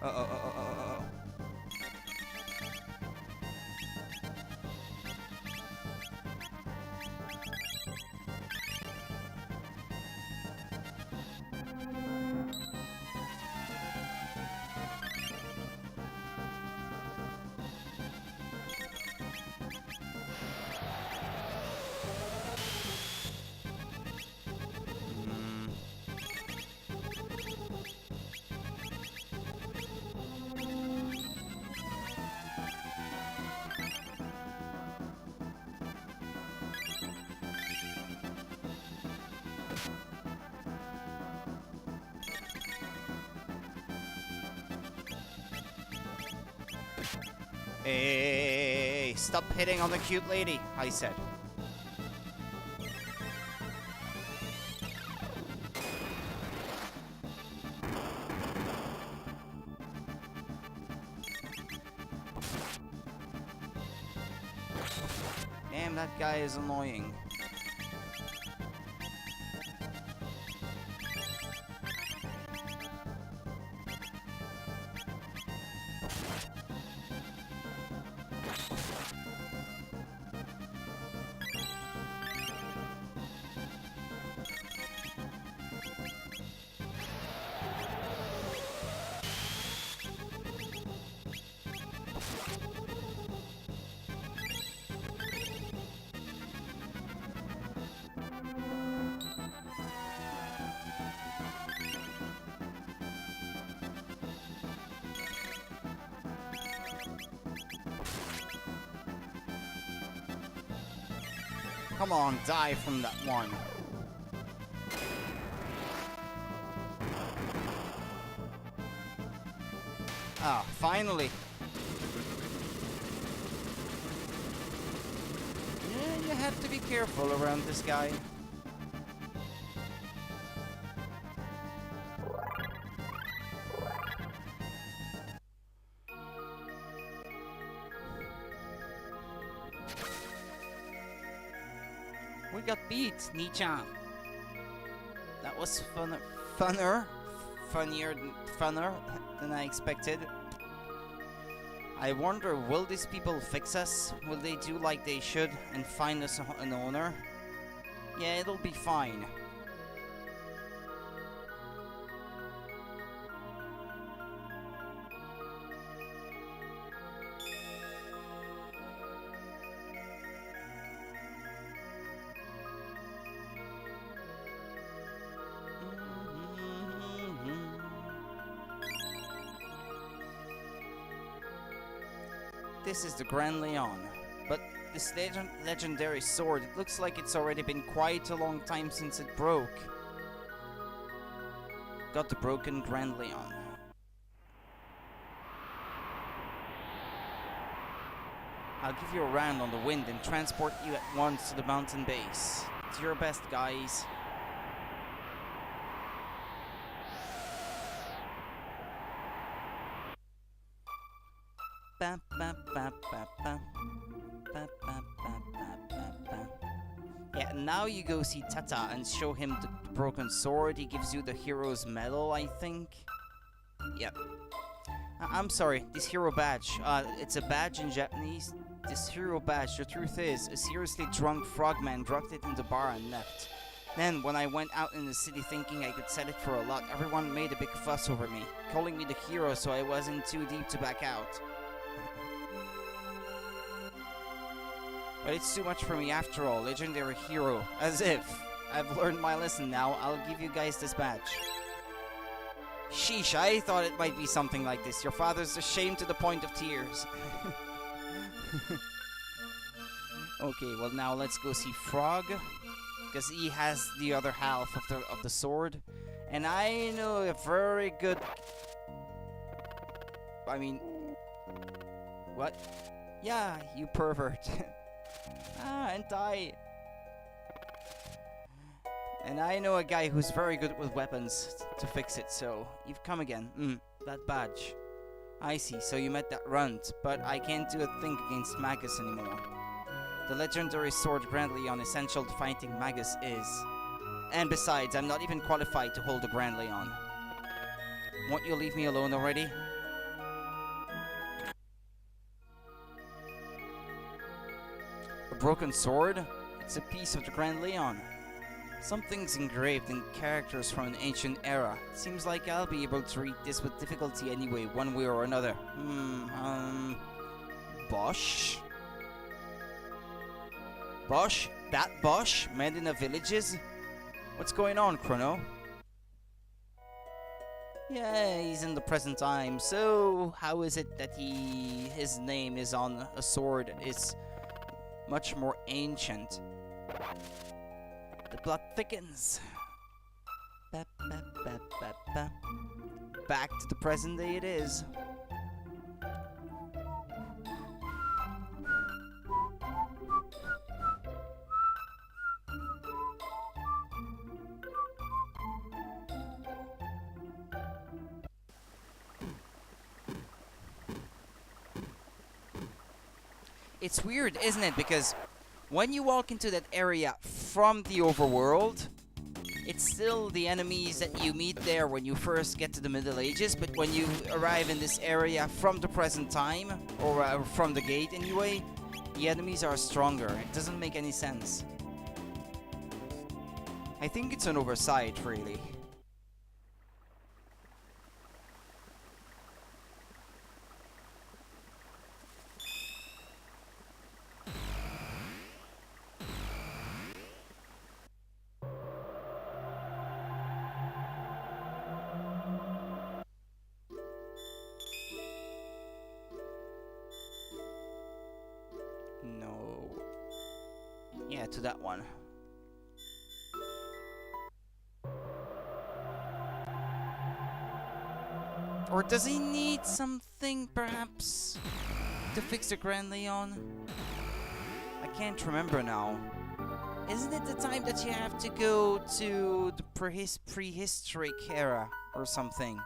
uh-oh. Hey, stop hitting on the cute lady, I said. Damn, that guy is annoying. Come on, die from that one. Ah, finally. Yeah, you have to be careful around this guy. We got beat, Nichan. That was funnier than I expected. I wonder, will these people fix us? Will they do like they should and find us an owner? Yeah, it'll be fine. This is the Grand Leon, but this legendary sword, it looks like it's already been quite a long time since it broke. Got the broken Grand Leon. I'll give you a round on the wind and transport you at once to the mountain base. Do your best, guys. Ba, ba, ba, ba, ba. Ba, ba, ba, ba, ba, ba. Yeah, now you go see Tata and show him the broken sword. He gives you the hero's medal, I think. Yep. I'm sorry, this hero badge. It's a badge in Japanese. This hero badge, the truth is, a seriously drunk frogman dropped it in the bar and left. Then, when I went out in the city thinking I could sell it for a lot, everyone made a big fuss over me, calling me the hero so I wasn't too deep to back out. But it's too much for me after all, legendary hero. As if. I've learned my lesson now, I'll give you guys this badge. Sheesh, I thought it might be something like this. Your father's ashamed to the point of tears. Okay, well now let's go see Frog. Because he has the other half of the sword. And I know a very good... I mean... What? Yeah, you pervert. And I... And I know a guy who's very good with weapons to fix it, so... You've come again. That badge. I see, so you met that runt, but I can't do a thing against Magus anymore. The legendary sword Grand Leon essential to fighting Magus is. And besides, I'm not even qualified to hold the Grand Leon. Won't you leave me alone already? A broken sword? It's a piece of the Grand Leon. Something's engraved in characters from an ancient era. It seems like I'll be able to read this with difficulty anyway, one way or another. Bosch? Bosch? That Bosch? Made in the villages? What's going on, Chrono? Yeah, he's in the present time. So, how is it that his name is on a sword is much more ancient? The plot thickens. Ba, ba, ba, ba, ba. Back to the present day it is. It's weird, isn't it? Because when you walk into that area from the overworld, it's still the enemies that you meet there when you first get to the Middle Ages, but when you arrive in this area from the present time, or from the gate anyway, the enemies are stronger. It doesn't make any sense. I think it's an oversight, really. No. Yeah, to that one. Or does he need something, perhaps, to fix the Grand Leon? I can't remember now. Isn't it the time that you have to go to the prehistoric era or something?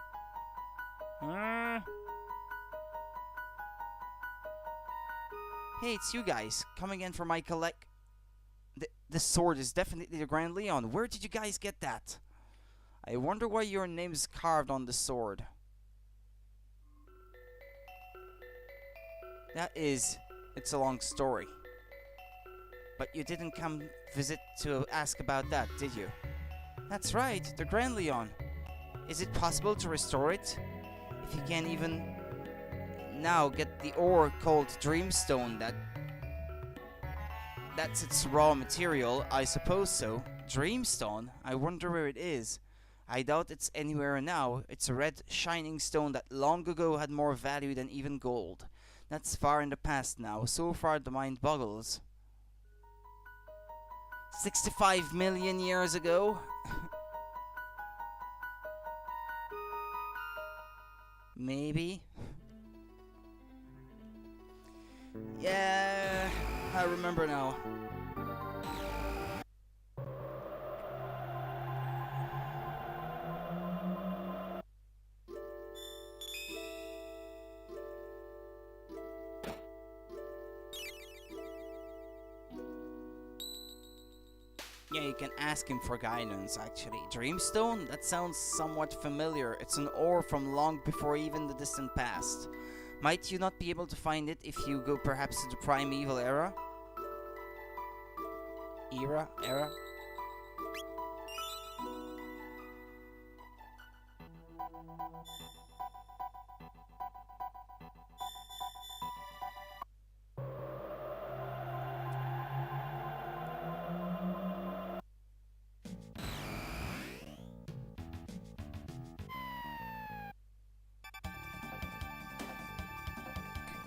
Hey, it's you guys, coming in for my collect... The sword is definitely the Grand Leon. Where did you guys get that? I wonder why your name is carved on the sword. It's a long story. But you didn't come visit to ask about that, did you? That's right, the Grand Leon. Is it possible to restore it? If you can't even now get the ore called Dreamstone, that's its raw material, I suppose so. Dreamstone? I wonder where it is. I doubt it's anywhere now. It's a red, shining stone that long ago had more value than even gold. That's far in the past now. So far the mind boggles. 65 million years ago? Yeah, I remember now. Yeah, you can ask him for guidance, actually. Dreamstone? That sounds somewhat familiar. It's an ore from long before even the distant past. Might you not be able to find it if you go perhaps to the primeval era? Era?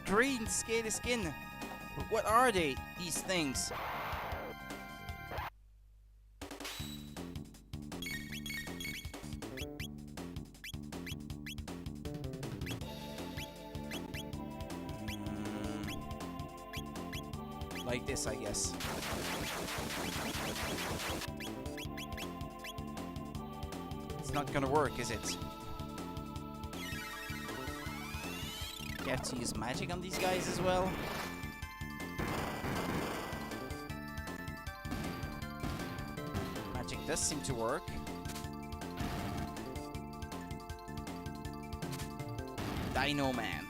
Green scaly skin. What are they, these things? Like this, I guess. It's not gonna work, is it? You have to use magic on these guys as well. Magic does seem to work. Dino Man.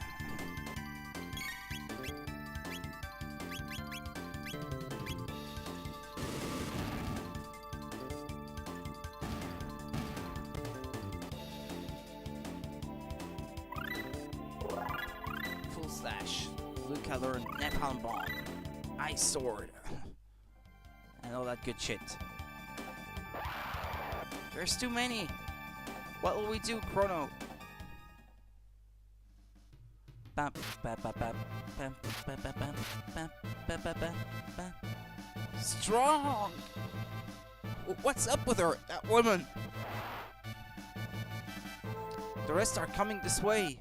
Full slash. Blue color, napalm bomb. Ice sword. And all that good shit. There's too many. What will we do, Chrono? Strong! What's up with her, that woman? The rest are coming this way.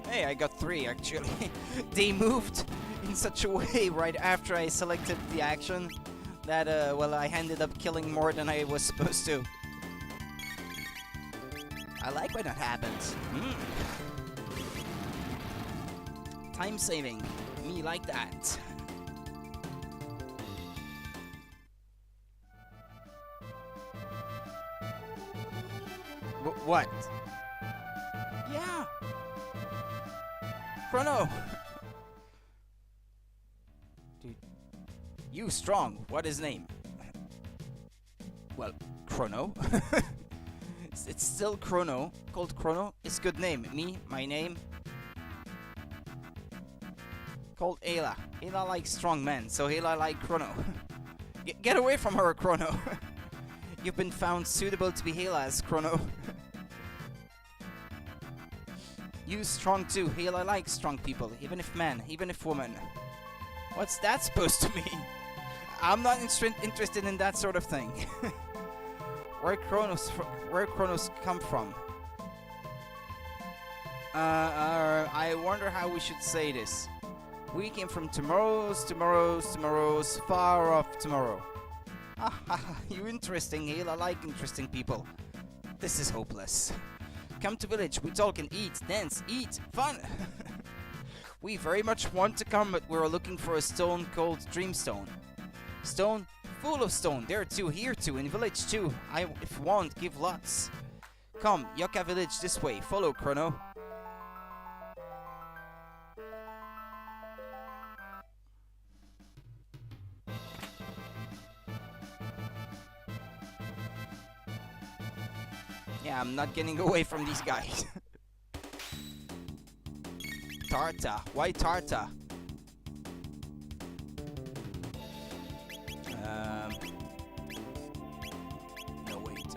Hey, I got 3 actually. They moved in such a way right after I selected the action that, well, I ended up killing more than I was supposed to. I like when that happens. Time saving. Me like that. What? Yeah. Chrono! Dude. You strong. What is name? Well, Chrono. It's still Chrono. Called Chrono. It's good name. Me, my name. Called Ayla. Ayla likes strong men, so Ayla like Chrono. Get away from her, Chrono. You've been found suitable to be Ayla as Chrono. You strong too. Ayla likes strong people, even if men, even if women. What's that supposed to mean? I'm not interested in that sort of thing. Where Chronos come from? I wonder how we should say this. We came from tomorrow's far off tomorrow. You interesting, Ayla. I like interesting people. This is hopeless. Come to village, we talk and eat, dance, eat, fun! We very much want to come, but we're looking for a stone called Dreamstone. Stone? Full of stone, there too, here too, in village too. If want, give lots. Come, Yoka village this way, follow Chrono. Yeah, I'm not getting away from these guys. Tarta. Why Tarta? No, wait.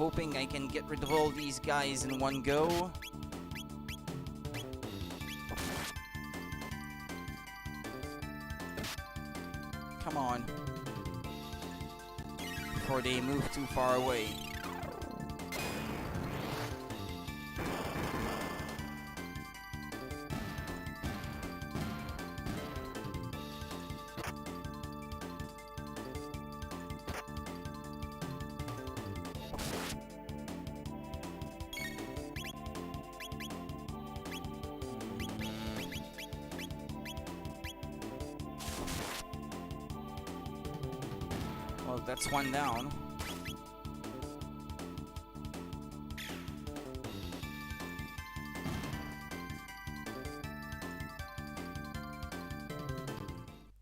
hoping I can get rid of all these guys in one go. Come on. Before they move too far away. Well, that's one down.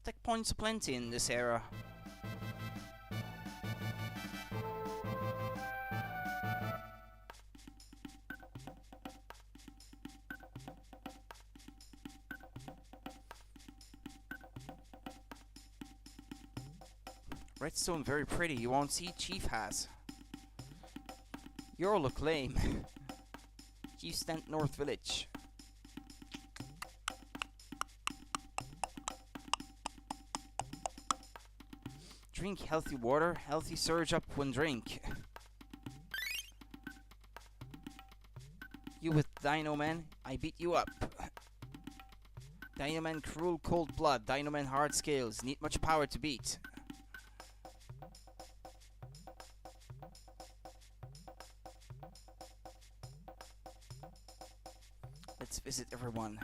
Tech points aplenty in this era. Redstone very pretty, you won't see Chief has. You all look lame. Chief stand North Village. Drink healthy water, healthy surge up when drink. You with Dino Man, I beat you up. Dino Man cruel cold blood, Dino Man hard scales, need much power to beat. Let's visit everyone.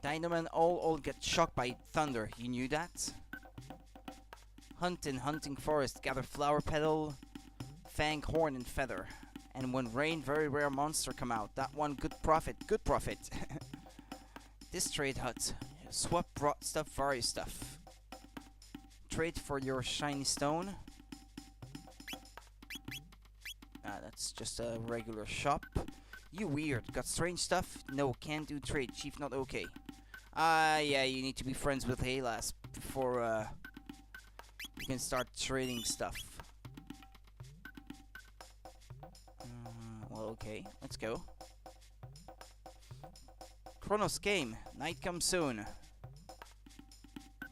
Dynaman all get shocked by thunder. You knew that? Hunt in hunting forest, gather flower petal, fang, horn, and feather. And when rain, very rare monster come out. That one good profit, good profit. This trade hut. Swap brought stuff, various stuff. Trade for your shiny stone. That's just a regular shop. You weird. Got strange stuff? No, can't do trade. Chief not okay. Yeah, you need to be friends with Halas before you can start trading stuff. Well, okay. Let's go. Chrono's game. Night comes soon.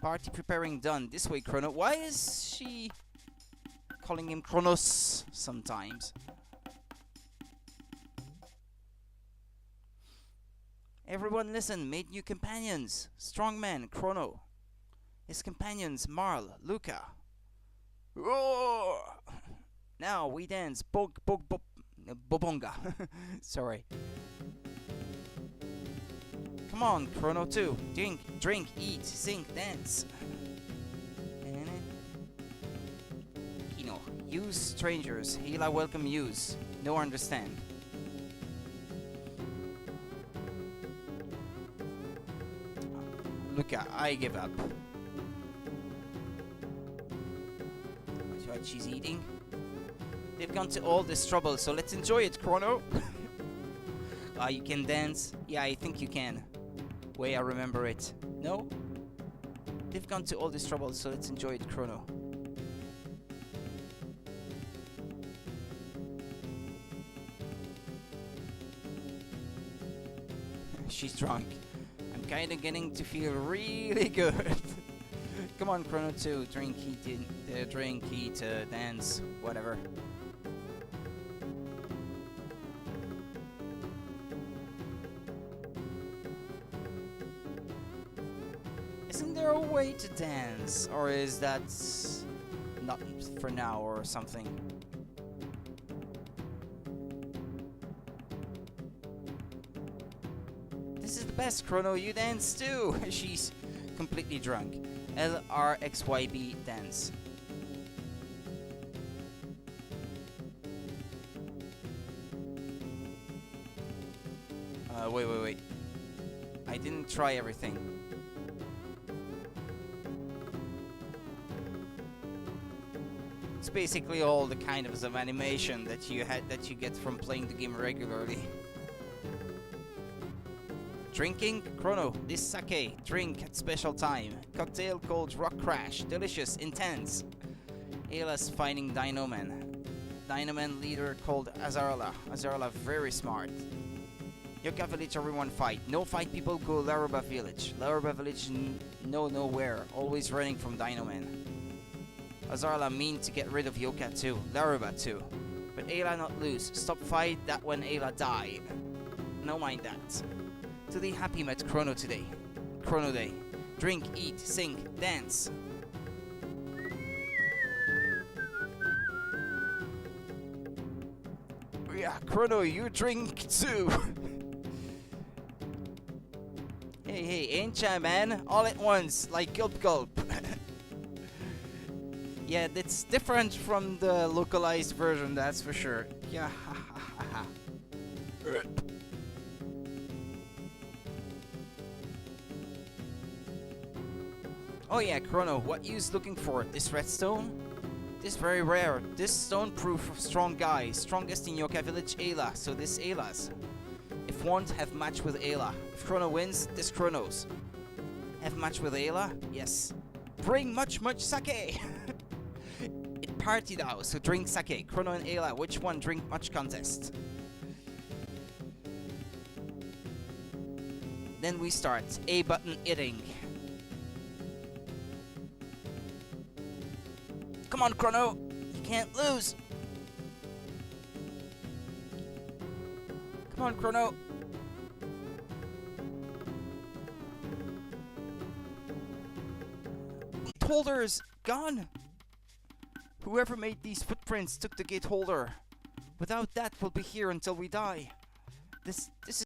Party preparing done. This way, Chrono. Why is she calling him Chronos sometimes? Everyone listen, made new companions. Strongman, Chrono. His companions, Marl, Luca. Roar! Now we dance, bobonga. Sorry. Come on, Chrono too. Drink, eat, sing, dance. Kino, use strangers. Hila welcome use. No understand. Luca, I give up. That's what she's eating. They've gone to all this trouble, so let's enjoy it, Chrono. You can dance? Yeah, I think you can. Way I remember it. No? They've gone to all this trouble, so let's enjoy it, Chrono. She's drunk. I'm kinda getting to feel really good. Come on, Chrono 2. Drink, eat, dance, whatever. Isn't there a way to dance? Or is that not for now or something? This is the best, Chrono. You dance too. She's completely drunk. LRXYB dance. Wait. I didn't try everything. It's basically all the kinds of animation that you get from playing the game regularly. Drinking, Chrono, this sake, drink at special time. Cocktail called Rock Crash, delicious, intense. Ayla's fighting Dino Man. Dynaman leader called Azarla. Azarla, very smart. Yoka village, everyone fight. No fight people, go Laruba village. Laruba village, no nowhere. Always running from Dynaman. Azarla mean to get rid of Yoka too. Laruba too. But Ayla not lose. Stop fight that when Ayla die. No mind that. Today happy met Chrono today. Chrono day. Drink, eat, sing, dance. Yeah, Chrono, you drink too. Hey, ain't ya, man? All at once, like gulp gulp. Yeah, that's different from the localized version, that's for sure. Yeah, ha ha ha ha. Oh yeah, Chrono, what you's looking for? This redstone? This very rare. This stone proof of strong guy. Strongest in Yoka village, Ayla. So this Ayla's. If won't, have match with Ayla. If Chrono wins, this Chrono's. Have match with Ayla? Yes. Bring much sake! It party now, so drink sake. Chrono and Ayla, which one drink much contest? Then we start. A button eating. Come on, Chrono! You can't lose! Come on, Chrono! Gate holders! Gone! Whoever made these footprints took the gate holder. Without that, we'll be here until we die. This is